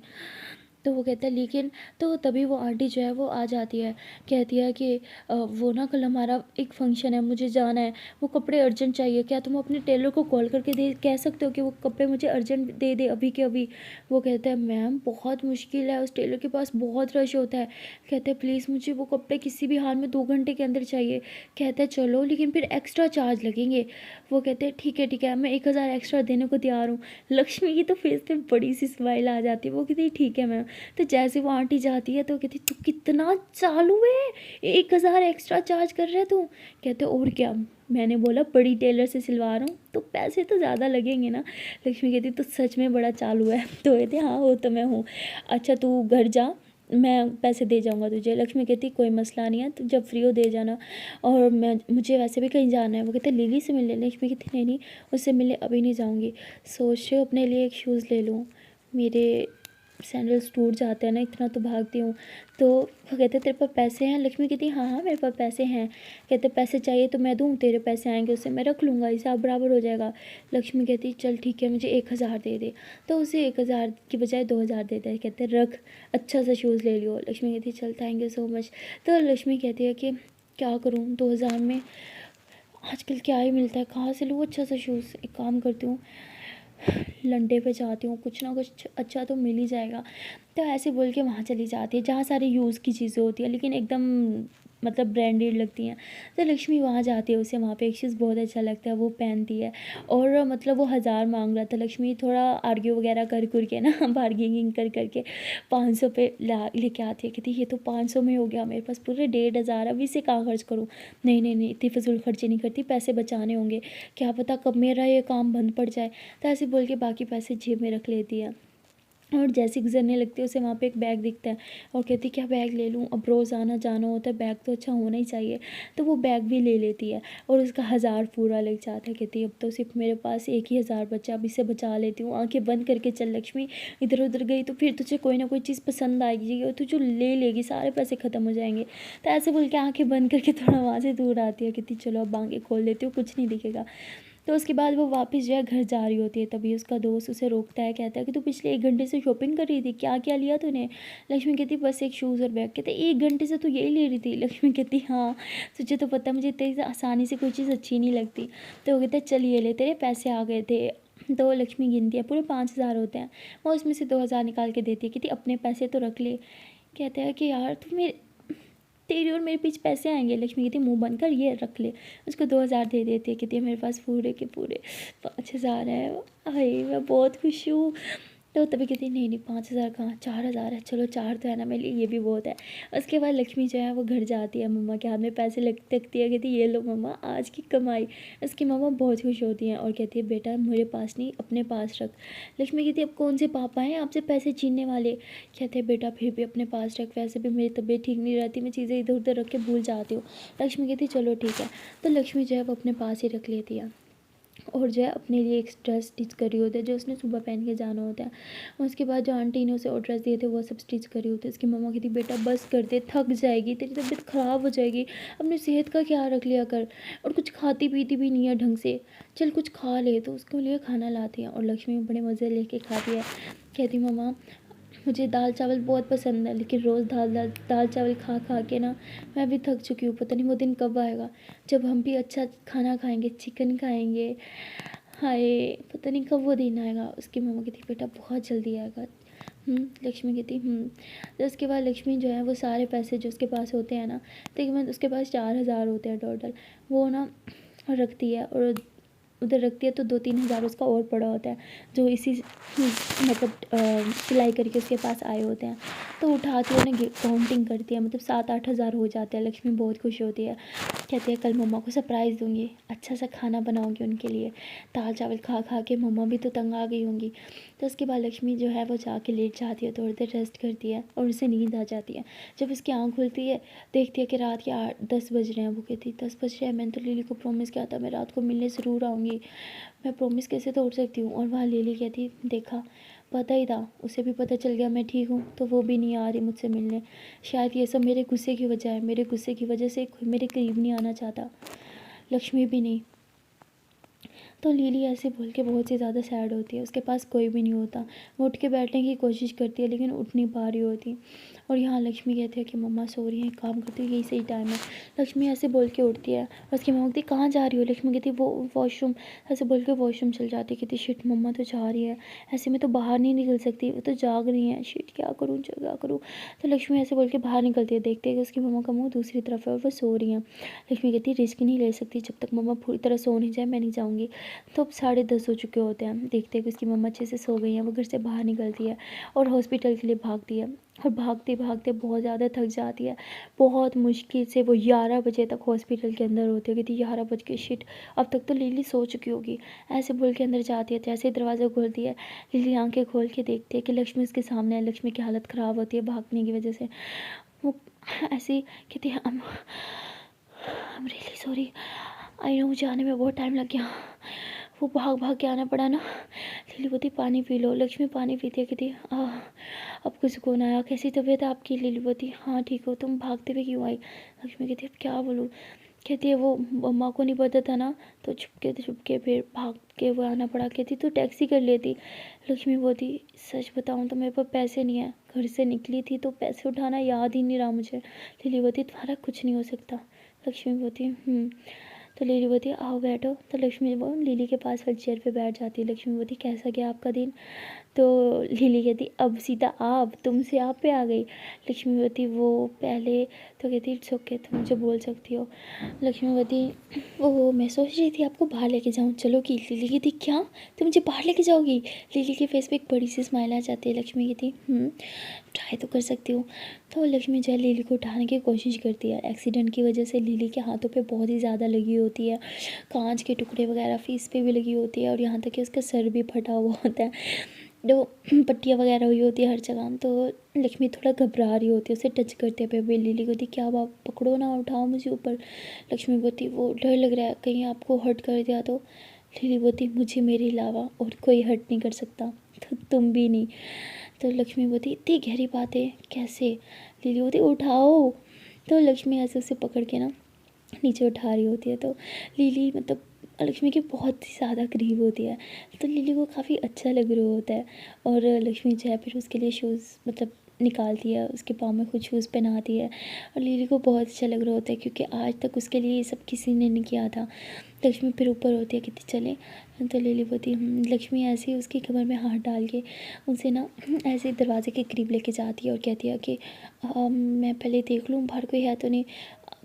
तो वो कहता है लेकिन, तो तभी वो आंटी जो है वो आ जाती है, कहती है कि वो ना कल हमारा एक फ़ंक्शन है, मुझे जाना है, वो कपड़े अर्जेंट चाहिए, क्या तुम अपने टेलर को कॉल करके दे कह सकते हो कि वो कपड़े मुझे अर्जेंट दे दे अभी के अभी? वो कहता है मैम बहुत मुश्किल है, उस टेलर के पास बहुत रश होता है। कहते हैं प्लीज़ मुझे वो कपड़े किसी भी हाल में 2 घंटे के अंदर चाहिए। कहता है चलो लेकिन फिर एक्स्ट्रा चार्ज लगेंगे। वो कहते हैं ठीक है मैं 1,000 एक्स्ट्रा देने को तैयार हूँ। लक्ष्मी की तो फेस पे बड़ी सी स्माइल आ जाती है, वो कहती है ठीक है मैम। तो जैसे वो आंटी जाती है तो कहती तू कितना चालू है, 1,000 एक्स्ट्रा चार्ज कर रहे तू? कहते और क्या, मैंने बोला बड़ी टेलर से सिलवा रहा हूँ तो पैसे तो ज़्यादा लगेंगे ना। लक्ष्मी कहती तो सच में बड़ा चालू है। तो कहते हाँ वो तो मैं हूँ, अच्छा तू घर जा मैं पैसे दे जाऊँगा तुझे। लक्ष्मी कहती कोई मसला नहीं है, तो जब फ्री हो दे जाना, और मैं मुझे वैसे भी कहीं जाना है। वो कहते लिली से मिलने। लक्ष्मी कहती नहीं नहीं उससे मिलने अभी नहीं जाऊँगी, सोच रही हूँ अपने लिए एक शूज़ ले लूँ, मेरे सैंडल्स टूट जाते हैं ना, इतना तो भागती हूँ। तो वो कहते तेरे पास पैसे हैं? लक्ष्मी कहती हाँ हाँ मेरे पास पैसे हैं। कहते पैसे चाहिए तो मैं दूँ, तेरे पैसे आएंगे उससे मैं रख लूँगा, हिसाब बराबर हो जाएगा। लक्ष्मी कहती चल ठीक है मुझे 1,000 दे दे। तो उसे 1,000 की बजाय 2,000 देता है। कहते रख अच्छा सा शूज़ ले लियो। लक्ष्मी कहती चल थैंक यू सो मच। तो लक्ष्मी कहती है कि क्या करूँ 2,000 में आजकल क्या ही मिलता है, कहाँ से लूँ अच्छा सा शूज़? एक काम करती हूँ लंडे पे जाती हूँ, कुछ ना कुछ अच्छा तो मिल ही जाएगा। तो ऐसे बोल के वहाँ चली जाती है जहाँ सारी यूज़ की चीज़ें होती हैं लेकिन एकदम मतलब ब्रांडेड लगती हैं। तो लक्ष्मी वहाँ जाती है, उसे वहाँ पे एक चीज़ बहुत अच्छा लगता है, वो पहनती है। और मतलब वो 1,000 मांग रहा था, लक्ष्मी थोड़ा आर्ग्यू वगैरह कर के ना बार्गेनिंग कर 500 पे लेके आती है। कहती ये तो 500 में हो गया, मेरे पास पूरे 1,500, अभी से कहाँ खर्च करूँ? नहीं इतनी फजूल खर्ची नहीं करती, पैसे बचाने होंगे, क्या पता कब मेरा ये काम बंद पड़ जाए। तो ऐसे बोल के बाकी पैसे जेब में रख लेती है। और जैसे गुजरने लगती है उसे वहाँ पे एक बैग दिखता है और कहती क्या बैग ले लूँ, अब रोज़ आना जाना होता है, बैग तो अच्छा होना ही चाहिए। तो वो बैग भी ले लेती है और उसका 1,000 पूरा लग जाता है। कहती है अब तो सिर्फ मेरे पास 1 ही 1,000 बचा, अब इसे बचा लेती हूँ। आंखें बंद करके चल लक्ष्मी, इधर उधर गई तो फिर तुझे कोई ना कोई चीज़ पसंद आएगी और तू जो ले लेगी सारे पैसे ख़त्म हो जाएंगे। तो ऐसे बोल के आँखें बंद करके थोड़ा वहाँ से दूर आती है। कहती चलो अब आँखें खोल लेती हूँ, कुछ नहीं दिखेगा। तो उसके बाद वो वापस जो है घर जा रही होती है, तभी उसका दोस्त उसे रोकता है, कहता है कि तू पिछले 1 घंटे से शॉपिंग कर रही थी, क्या क्या लिया तूने? लक्ष्मी कहती बस एक शूज़ और बैग। कहते 1 घंटे से तू यही ले रही थी? लक्ष्मी कहती हाँ तुझे तो पता मुझे इतनी आसानी से कोई चीज़ अच्छी नहीं लगती। तो वो कहते चल ये ले, तेरे पैसे आ गए थे। तो लक्ष्मी गिनती है पूरे 5,000 होते हैं, वो उसमें से 2,000 निकाल के देती है। कहती अपने पैसे तो रख ले। कहते हैं कि यार तू मेरे तेरे और मेरे बीच पैसे आएंगे। लक्ष्मी कहती मुंह बंद कर, ये रख ले। उसको 2,000 दे देती है। कहती है मेरे पास पूरे के पूरे 5,000 है। अरे मैं बहुत खुश हूँ। तो तभी कहती नहीं 5,000 कहाँ, 4,000 है, चलो 4 तो है ना मेरे लिए, ये भी बहुत है। उसके बाद लक्ष्मी जो है वो घर जाती है, मम्मा के हाथ में पैसे लगती है। कहती ये लो मम्मा आज की कमाई। उसकी मम्मा बहुत खुश होती हैं और कहती है बेटा मेरे पास नहीं अपने पास रख। लक्ष्मी कहती अब कौन से पापा हैं आपसे पैसे छीनने वाले? कहते हैं बेटा फिर भी अपने पास रख, वैसे भी मेरी तबीयत ठीक नहीं रहती, मैं चीज़ें इधर उधर रख के भूल जाती हूँ। लक्ष्मी कहती चलो ठीक है। तो लक्ष्मी जो है वो अपने पास ही रख लेती है। और जो है अपने लिए एक ड्रेस स्टिच करी होती है जो उसने सुबह पहन के जाना होता है। उसके बाद जो आंटी ने उसे और ड्रेस दिए थे वो सब स्टिच करी होती है। उसकी मम्मा कहती बेटा बस कर दे, थक जाएगी, तेरी तबीयत ख़राब हो जाएगी, अपनी सेहत का ख्याल रख लिया कर, और कुछ खाती पीती भी नहीं है ढंग से, चल कुछ खा ले। तो उसके लिए खाना लाती है और लक्ष्मी बड़े मज़े लेके खाती है। कहती मम्मा मुझे दाल चावल बहुत पसंद है, लेकिन रोज़ दाल चावल खा खा के ना मैं भी थक चुकी हूँ। पता नहीं वो दिन कब आएगा जब हम भी अच्छा खाना खाएंगे, चिकन खाएंगे। हाय, पता नहीं कब वो दिन आएगा। उसकी मम्मा कहती बेटा बहुत जल्दी आएगा। लक्ष्मी कहती तो उसके बाद लक्ष्मी जो है वो सारे पैसे जो उसके पास होते हैं ना, तकरीबन उसके पास 4,000 होते हैं टोटल, वो ना रखती है, और उधर रखती है तो 2-3 हज़ार उसका और पड़ा होता है जो इसी मतलब सिलाई करके उसके पास आए होते हैं। तो उठाती है उन्हें काउंटिंग करती है, मतलब 7-8 हज़ार हो जाते हैं। लक्ष्मी बहुत खुश होती है, कहती है कल मम्मा को सरप्राइज़ दूंगी, अच्छा सा खाना बनाऊंगी उनके लिए। दाल चावल खा खा के मम्मा भी तो तंग आ गई होंगी। तो उसके बाद लक्ष्मी जो है वो जाके लेट जाती है, थोड़ी देर रेस्ट करती है और उसे नींद आ जाती है। जब उसकी आँख खुलती है देखती है कि रात के 8-10 बज रहे हैं। वो कहती 10 बज रहे हैं, मैंने तो लिली को प्रॉमिस किया था मैं रात को मिलने ज़रूर आऊँगी, मैं प्रॉमिस कैसे तोड़ सकती हूँ। और वहाँ लिली कहती देखा, पता ही था, उसे भी पता चल गया मैं ठीक हूँ, तो वो भी नहीं आ रही मुझसे मिलने। शायद ये सब मेरे गुस्से की वजह है, मेरे गुस्से की वजह से कोई मेरे करीब नहीं आना चाहता, लक्ष्मी भी नहीं। तो लिली ऐसे बोल के बहुत ही ज़्यादा सैड होती है। उसके पास कोई भी नहीं होता, वो उठ के बैठने की कोशिश करती है लेकिन उठ नहीं पा रही होती। और यहाँ लक्ष्मी कहती है कि मम्मा सो रही हैं, काम करती है, यही सही टाइम है। लक्ष्मी ऐसे बोल के उठती है और उसकी मम्मा कहती कहाँ जा रही हो। लक्ष्मी कहती वो वॉशरूम, ऐसे बोल के वॉशरूम चल जाती है। कहती शिट मम्मा तो जा रही है, ऐसे में तो बाहर नहीं निकल सकती, वो तो जाग रही है, शिट क्या करूँ क्या करूँ। तो लक्ष्मी ऐसे बोल के बाहर निकलती है, देखती है कि उसकी मम्मा का मुँह दूसरी तरफ है और वो सो रही हैं। लक्ष्मी कहती रिस्क नहीं ले सकती, जब तक मम्मा पूरी तरह सो नहीं जाए मैं नहीं जाऊँगी। तो अब 10:30 हो चुके होते हैं। देखते हैं कि उसकी मम्मा अच्छे से सो गई हैं। वो घर से बाहर निकलती है और हॉस्पिटल के लिए भागती है, और भागते भागते बहुत ज़्यादा थक जाती है। बहुत मुश्किल से वो 11 बजे तक हॉस्पिटल के अंदर होती है। कहती 11 बज के शिट, अब तक तो लिली सो चुकी होगी। ऐसे बोल के अंदर जाती है, जैसे ही दरवाज़ा खोलती है लिली आंखें खोल के देखती है कि लक्ष्मी उसके सामने है। लक्ष्मी की हालत ख़राब होती है भागने की वजह से। वो ऐसी कहती है I am really sorry, I know मुझे आने में बहुत टाइम लग गया, वो भाग भाग के आना पड़ा ना। लिली बोलती पानी पी लो। लक्ष्मी पानी पीती है, कहती अब कुछ सुकून आया, कैसी तबीयत है आपकी। लिली बोलती हाँ ठीक हो, तुम भागते हुए क्यों आई। लक्ष्मी कहती अब क्या बोलूँ। कहती है वो मम्मा को नहीं पता था ना, तो छुपके फिर भाग के वो आना पड़ा। कहती तो टैक्सी कर लेती। लक्ष्मी बोलती सच बताऊँ तो मेरे पास पैसे नहीं है, घर से निकली थी तो पैसे उठाना याद ही नहीं रहा मुझे। लिली बोलती तुम्हारा कुछ नहीं हो सकता। लक्ष्मी बोलती तो लिली बोलती आओ बैठो। तो लक्ष्मी वो लिली के पास वाली चेयर पे बैठ जाती है। लक्ष्मी बोलती कैसा गया आपका दिन। तो लिली कहती अब सीधा आप, तुमसे आप पे आ गई। लक्ष्मी बोलती वो पहले, तो कहती इट्स ओके तुम मुझे बोल सकती हो। लक्ष्मी बोलती वो मैं सोच रही थी आपको बाहर लेके जाऊँ, चलो कि। लिली कहती क्या, तुम मुझे बाहर लेके जाओगी। लिली के फेस पे एक बड़ी सी स्माइल आ जाती है। लक्ष्मी कहती ट्राई तो कर सकती हूँ। तो लक्ष्मी जो है लिली को उठाने की कोशिश करती है। एक्सीडेंट की वजह से लिली के हाथों पे बहुत ही ज़्यादा लगी होती है, कांच के टुकड़े वगैरह फेस पे भी लगी होती है, और यहाँ तक कि उसका सर भी फटा हुआ होता है, जो पट्टियाँ वगैरह हुई होती है हर जगह। तो लक्ष्मी थोड़ा घबरा रही होती है उसे टच करते पे भी। लिली कहती क्या बाप पकड़ो ना, उठाओ मुझे ऊपर। लक्ष्मी बोलती वो डर लग रहा है कहीं आपको हर्ट कर दिया तो। लिली बोलती मुझे मेरे अलावा और कोई हर्ट नहीं कर सकता, तो तुम भी नहीं। तो लक्ष्मी बोलती इतनी गहरी बात है कैसे। लिली बोलती उठाओ। तो लक्ष्मी ऐसे उसे पकड़ के ना नीचे उठा रही होती है। तो लिली मतलब लक्ष्मी के बहुत ही ज़्यादा करीब होती है, तो लिली को काफ़ी अच्छा लग रहा होता है। और लक्ष्मी जो है फिर उसके लिए शूज़ मतलब निकालती है, उसके पाँव में खुद शूज़ पहनाती है, और लिली को बहुत अच्छा लग रहा होता है क्योंकि आज तक उसके लिए ये सब किसी ने नहीं किया था। लक्ष्मी फिर ऊपर होती है, कहती चले। तो लिली बोलती लक्ष्मी ऐसे ही उसकी कमर में हाथ डाल के उसे ना ऐसे दरवाजे के करीब लेके जाती है और कहती है कि मैं पहले देख लूँ बाहर कोई है तो नहीं।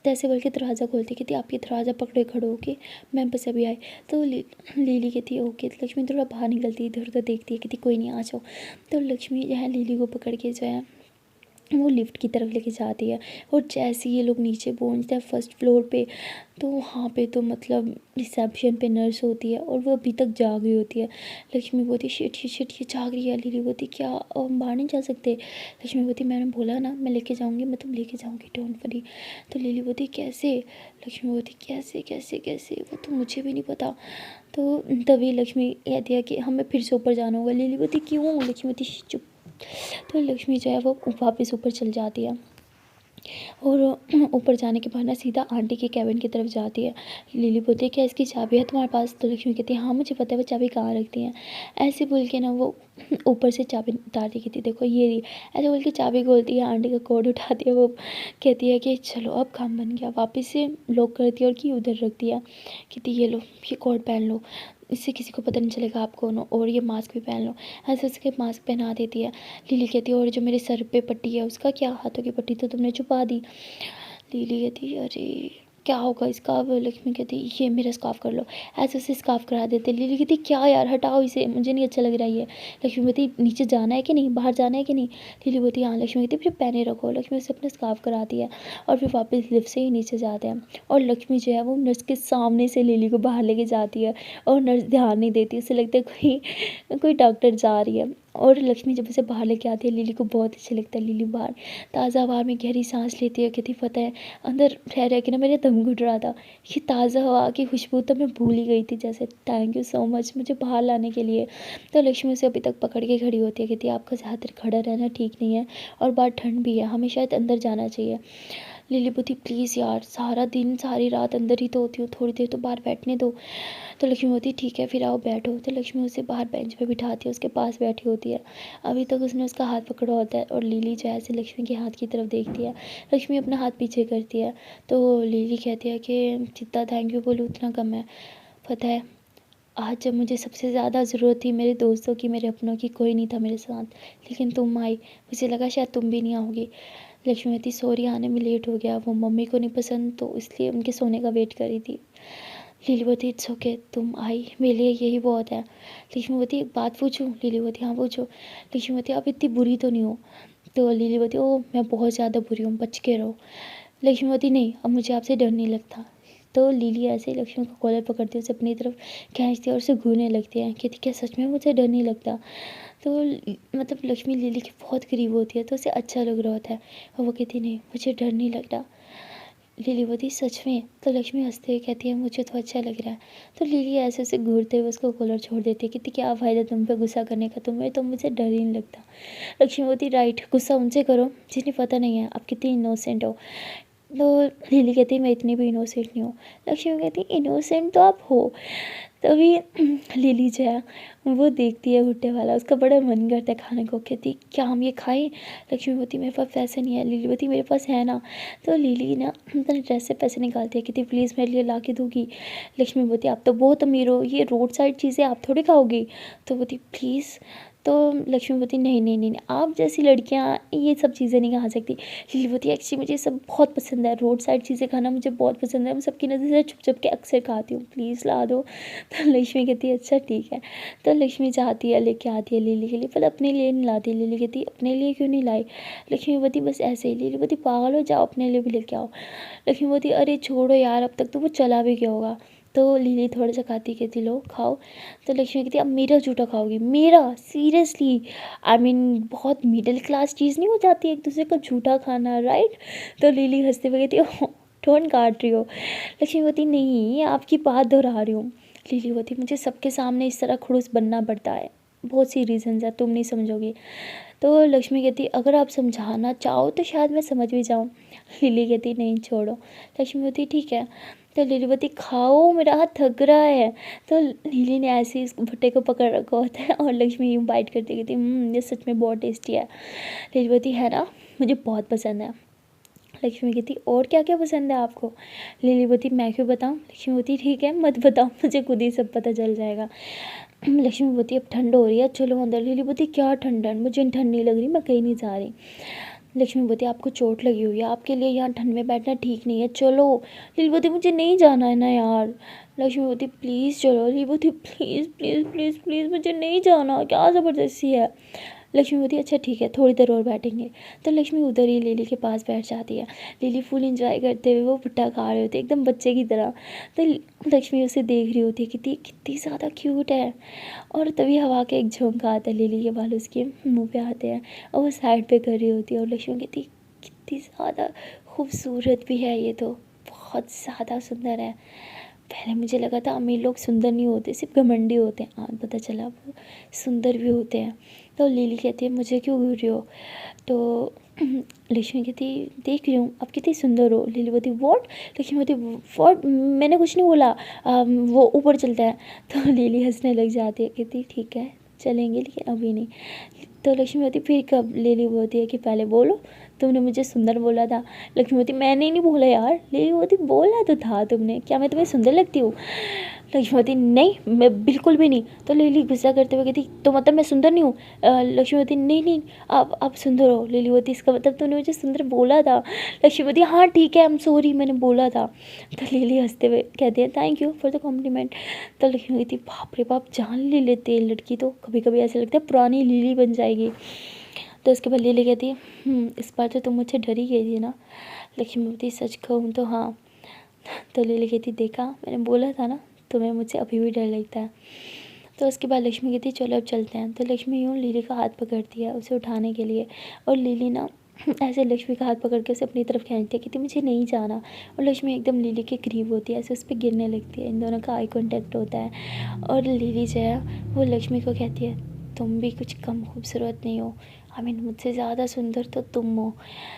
तो ऐसे बोल के दरवाज़ा खोलती, कहती आप ये दरवाज़ा पकड़े खड़े हो के, मैं बस अभी आई। तो लिली कहती है ओके। तो लक्ष्मी थोड़ा बाहर निकलती है, इधर उधर देखती है, कहती कोई नहीं आ जाओ। तो लक्ष्मी जो है लिली को पकड़ के जो है वो लिफ्ट की तरफ लेके जाती है। और जैसे ही ये लोग नीचे पहुंचते हैं फर्स्ट फ्लोर पे, तो वहाँ पे तो मतलब रिसेप्शन पे नर्स होती है और वो अभी तक जाग रही होती है। लक्ष्मी बोलती शिट शिट शिट ये जाग रही है। लिली बोलती क्या हम बाहर नहीं जा सकते? लक्ष्मी बोलती मैंने बोला ना मैं लेके जाऊँगी, मैं तुम लेके जाऊँगी, डोंट वरी। तो लिली बोलती कैसे? लक्ष्मी बोलती कैसे कैसे कैसे, वो तो मुझे भी नहीं पता। तो तभी लक्ष्मी कहती है कि हमें फिर से ऊपर जाना होगा। लिली बोलती क्यों? लक्ष्मी बोलती चुप। तो लक्ष्मी जो है वो वापस ऊपर चल जाती है और ऊपर जाने के बाद ना सीधा आंटी के कैबिन की तरफ जाती है। लिली बोलती है क्या इसकी चाबी है तुम्हारे पास? तो लक्ष्मी कहती है हाँ मुझे पता है वो चाबी कहाँ रखती हैं। ऐसे बोल के ना वो ऊपर से चाबी उतारती कहती देखो ये रही। ऐसे बोल के चाबी खोलती है, आंटी का कोड उठाती है, वो कहती है कि चलो अब काम बन गया। वापस से लॉक करती है और की उधर रखती है। कहती ये लो ये कोड पहन लो, इससे किसी को पता नहीं चलेगा आप कौन हो, और ये मास्क भी पहन लो। ऐसे उसके मास्क पहना देती है। लिली कहती है और जो मेरे सर पे पट्टी है उसका क्या? हाथों की पट्टी तो तुमने छुपा दी। लिली कहती अरे क्या होगा इसका? अब लक्ष्मी कहती ये मेरा स्कार्फ कर लो। ऐसे उसे स्कार्फ करा देते। लिली कहती क्या यार हटाओ इसे, मुझे नहीं अच्छा लग रहा है ये। लक्ष्मी कहती नीचे जाना है कि नहीं, बाहर जाना है कि नहीं? लिली बोलती हाँ। लक्ष्मी कहती फिर पहने रखो। लक्ष्मी उसे अपना स्कार्फ कराती है और फिर वापस लिफ्ट से ही नीचे जाते हैं। और लक्ष्मी जो है वो नर्स के सामने से लिली को बाहर लेके जाती है और नर्स ध्यान नहीं देती, उसे लगता है कोई कोई डॉक्टर जा रही है। और लक्ष्मी जब उसे बाहर लेके आती है लिली को बहुत अच्छा लगता है। लिली बाहर ताज़ा हवा में गहरी सांस लेती है। कहती पता है अंदर रह रह के ना मेरे दम घुट रहा था, ये ताज़ा हवा की खुशबू तो मैं भूल ही गई थी जैसे। थैंक यू सो मच मुझे बाहर लाने के लिए। तो लक्ष्मी उसे अभी तक पकड़ के खड़ी होती है। कहती है आपका ज़्यादातर खड़ा रहना ठीक नहीं है और बाहर ठंड भी है, हमें शायद अंदर जाना चाहिए। लिली बोलती प्लीज़ यार सारा दिन सारी रात अंदर ही तो होती हूँ, थोड़ी देर तो बाहर बैठने दो। तो लक्ष्मी बोलती ठीक है फिर आओ बैठो। तो लक्ष्मी उसे बाहर बेंच पे बिठाती है, उसके पास बैठी होती है। अभी तक उसने उसका हाथ पकड़ा होता है और लिली जो है ऐसे लक्ष्मी के हाथ की तरफ देखती है। लक्ष्मी अपना हाथ पीछे करती है। तो लिली कहती है कि जितना थैंक यू बोलूँ उतना कम है। पता है आज जब मुझे सबसे ज़्यादा ज़रूरत थी मेरे दोस्तों की, मेरे अपनों की, कोई नहीं था मेरे साथ, लेकिन तुम आई। मुझे लगा शायद तुम भी नहीं आओगी। लक्ष्मी कहती सॉरी आने में लेट हो गया, वो मम्मी को नहीं पसंद तो इसलिए उनके सोने का वेट कर रही थी। लिली बोलती इट्स ओके तुम आई, मेरे लिए यही बहुत है। लक्ष्मी बोलती एक बात पूछूं? लिली बोलती हाँ पूछो। लक्ष्मी बोलती आप इतनी बुरी तो नहीं हो? तो लिली बोलती ओ मैं बहुत ज़्यादा बुरी हूँ, बच के रहो। लक्ष्मी बोलती नहीं अब मुझे आपसे डर नहीं लगता। तो लिली ऐसे ही लक्ष्मी का कॉलर पकड़ती है, उसे अपनी तरफ खींचती है और उसे घूरने लगती है। कहती क्या सच में मुझे डर नहीं लगता? तो मतलब लक्ष्मी लिली के बहुत करीब होती है तो उसे अच्छा लग रहा होता है और वो कहती नहीं मुझे डर नहीं लगता। लिली बोलती सच में? तो लक्ष्मी हंसते हुए कहती है मुझे तो अच्छा लग रहा है। तो लिली ऐसे उसे घूरते हुए उसको कॉलर छोड़ देती है। कहती क्या फ़ायदा तुम पे गुस्सा करने का, तुम्हें तो मुझे डर ही नहीं लगता। लक्ष्मी बोलती राइट गुस्सा उनसे करो जिन्हें पता नहीं है आप कितनी इनोसेंट हो। तो लिली कहती मैं इतनी भी इनोसेंट नहीं हूँ। लक्ष्मी कहती इनोसेंट तो आप हो। तभी लिली जो है वो देखती है भुट्टे वाला, उसका बड़ा मन करता है खाने को। कहती क्या हम ये खाएं? लक्ष्मी बोलती मेरे पास पैसे नहीं है। लिली बोलती मेरे पास है ना। तो लिली ना अपने ड्रेस से पैसे निकालती है। कहती प्लीज़ मेरे लिए ला के दूँगी? लक्ष्मी बोलती आप तो बहुत अमीर हो, ये रोड साइड चीज़ें आप थोड़ी खाओगी। तो बोलती प्लीज़। तो लक्ष्मी बोलती नहीं नहीं नहीं नहीं, आप जैसी लड़कियां ये सब चीज़ें नहीं खा सकती। लिली बोलती एक्चुअली मुझे सब बहुत पसंद है, रोड साइड चीज़ें खाना मुझे बहुत पसंद है, मैं सबकी नज़र से छुप छुप के अक्सर खाती हूँ, प्लीज़ ला दो। तो लक्ष्मी कहती है अच्छा ठीक है। तो लक्ष्मी जाती है लेके आती है लिली के लिए, पर अपने लिए नहीं लाती। लिली कहती अपने लिए क्यों नहीं लाई? लक्ष्मी बोलती बस ऐसे ही। लिली बोलती पागल हो जाओ अपने लिए भी लेके आओ। लक्ष्मी बोलती अरे छोड़ो यार अब तक तो वो चला भी गया होगा। तो लिली थोड़ा सा खाती कहती लो खाओ। तो लक्ष्मी कहती अब मेरा जूठा खाओगी? मेरा सीरियसली? आई मीन बहुत मिडिल क्लास चीज़ नहीं हो जाती एक दूसरे का जूठा खाना, राइट? तो लिली हंसते हुए कहती टोन काट रही हो? लक्ष्मी बोलती नहीं आपकी बात दोहरा रही हूँ। लिली बोलती मुझे सबके सामने इस तरह खड़ूस बनना पड़ता है, बहुत सी रीज़न्स है तुम नहीं समझोगी। तो लक्ष्मी कहती अगर आप समझाना चाहो तो शायद मैं समझ भी जाऊँ। लिली कहती नहीं छोड़ो। लक्ष्मी बोलती ठीक है। तो लिली बोलती खाओ मेरा हाथ थक रहा है। तो लिली ने ऐसे ही इस भुट्टे को पकड़ रखा होता है और लक्ष्मी यूँ बाइट करती कहती ये सच में बहुत टेस्टी है। लिली बोलती है ना मुझे बहुत पसंद है। लक्ष्मी कहती और क्या क्या पसंद है आपको? लिली बोलती मैं क्यों बताऊँ? लक्ष्मी बोलती ठीक है मत बताओ, मुझे खुद ही सब पता चल जाएगा। लक्ष्मी बोलती अब ठंड हो रही है चलो अंदर। लिली बोलती क्या ठंड है, मुझे ठंड नहीं लग रही, मैं कहीं नहीं जा रही। लक्ष्मी बोलती आपको चोट लगी हुई है, आपके लिए यहाँ ठंड में बैठना ठीक नहीं है, चलो। लिली बोलती मुझे नहीं जाना है ना यार। लक्ष्मी बोलती प्लीज़ चलो। लिली बोलती प्लीज़ प्लीज़ प्लीज़ प्लीज़ मुझे नहीं जाना, क्या ज़बरदस्ती है। लक्ष्मी बोलती है अच्छा ठीक है थोड़ी देर और बैठेंगे। तो लक्ष्मी उधर ही लिली के पास बैठ जाती है। लिली फुल इंजॉय करते हुए वो भुट्टा खा रहे होते एकदम बच्चे की तरह। तो लक्ष्मी उसे देख रही होती है कितनी कितनी ज़्यादा क्यूट है। और तभी हवा के एक झोंका आता है, लिली के बाल उसके मुंह पे आते हैं और वो साइड पे कर रही होती है। और लक्ष्मी कहती कितनी ज़्यादा खूबसूरत भी है ये, तो बहुत ज़्यादा सुंदर है। पहले मुझे लगा था अमीर लोग सुंदर नहीं होते, सिर्फ घमंडी होते हैं, आज पता चला वो सुंदर भी होते हैं। तो लिली कहती है मुझे क्यों घूर रही हो। तो लक्ष्मी कहती देख रही हूँ आप कितनी सुंदर हो। लिली बोलती व्हाट। लक्ष्मी बोलती व्हाट, मैंने कुछ नहीं बोला, वो ऊपर चलता है। तो लिली हंसने लग जाती है, कहती ठीक है चलेंगे लेकिन अभी नहीं। तो लक्ष्मी बोलती फिर कब। लिली बोलती है कि पहले बोलो, तुमने मुझे सुंदर बोला था। लक्ष्मी बोलती मैंने नहीं बोला यार। लिली बोलती बोला तो था तुमने, क्या मैं तुम्हें सुंदर लगती हूँ। लक्ष्मी बोलती नहीं मैं बिल्कुल भी नहीं। तो लिली गुस्सा करते हुए कहती तो मतलब मैं सुंदर नहीं हूँ। लक्ष्मी बोलती नहीं नहीं आप सुंदर हो। लिली बोलती इसका मतलब तुमने मुझे सुंदर बोला था। लक्ष्मी बोलती हाँ ठीक है आई एम सॉरी मैंने बोला था। तो लिली हंसते हुए कहती है thank you for the compliment. तो लक्ष्मी कहती बाप रे बाप जान ले लेते हैं लड़की, तो कभी कभी ऐसा लगता है पुरानी लिली बन जाएगी। तो उसके बाद लिली कहती है इस बार तो तुम मुझसे डर ही गई थी ना। लक्ष्मी बोलती सच कहूँ तो हाँ। तो लिली कहती देखा मैंने बोला था ना तुम्हें मुझसे अभी भी डर लगता है। तो उसके बाद लक्ष्मी कहती चलो अब चलते हैं। तो लक्ष्मी यूँ लिली का हाथ पकड़ती है उसे उठाने के लिए। और लिली ना ऐसे लक्ष्मी का हाथ पकड़ के उसे अपनी तरफ खींचती है, कहती मुझे नहीं जाना। और लक्ष्मी एकदम लिली के करीब होती है, ऐसे उस पर गिरने लगती है, इन दोनों का आई कांटेक्ट होता है। और लिली जो है वो लक्ष्मी को कहती है तुम भी कुछ कम खूबसूरत नहीं हो, आई मीन मुझसे ज़्यादा सुंदर तो तुम हो।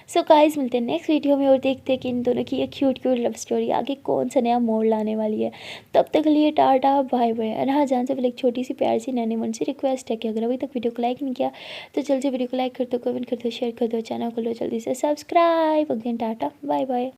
सो गाइस मिलते हैं नेक्स्ट वीडियो में और देखते हैं कि इन दोनों की ये क्यूट क्यूट लव स्टोरी आगे कौन सा नया मोड़ लाने वाली है। तब तक के लिए टाटा बाय बाय। और हाँ जान से पहले एक छोटी सी प्यार सी नैनी मन से रिक्वेस्ट है कि अगर अभी तक वीडियो को लाइक नहीं किया तो जल्दी से वीडियो को लाइक कर दो, कमेंट कर दो, शेयर कर दो, चैनल को लो जल्दी से subscribe. Again tata bye bye.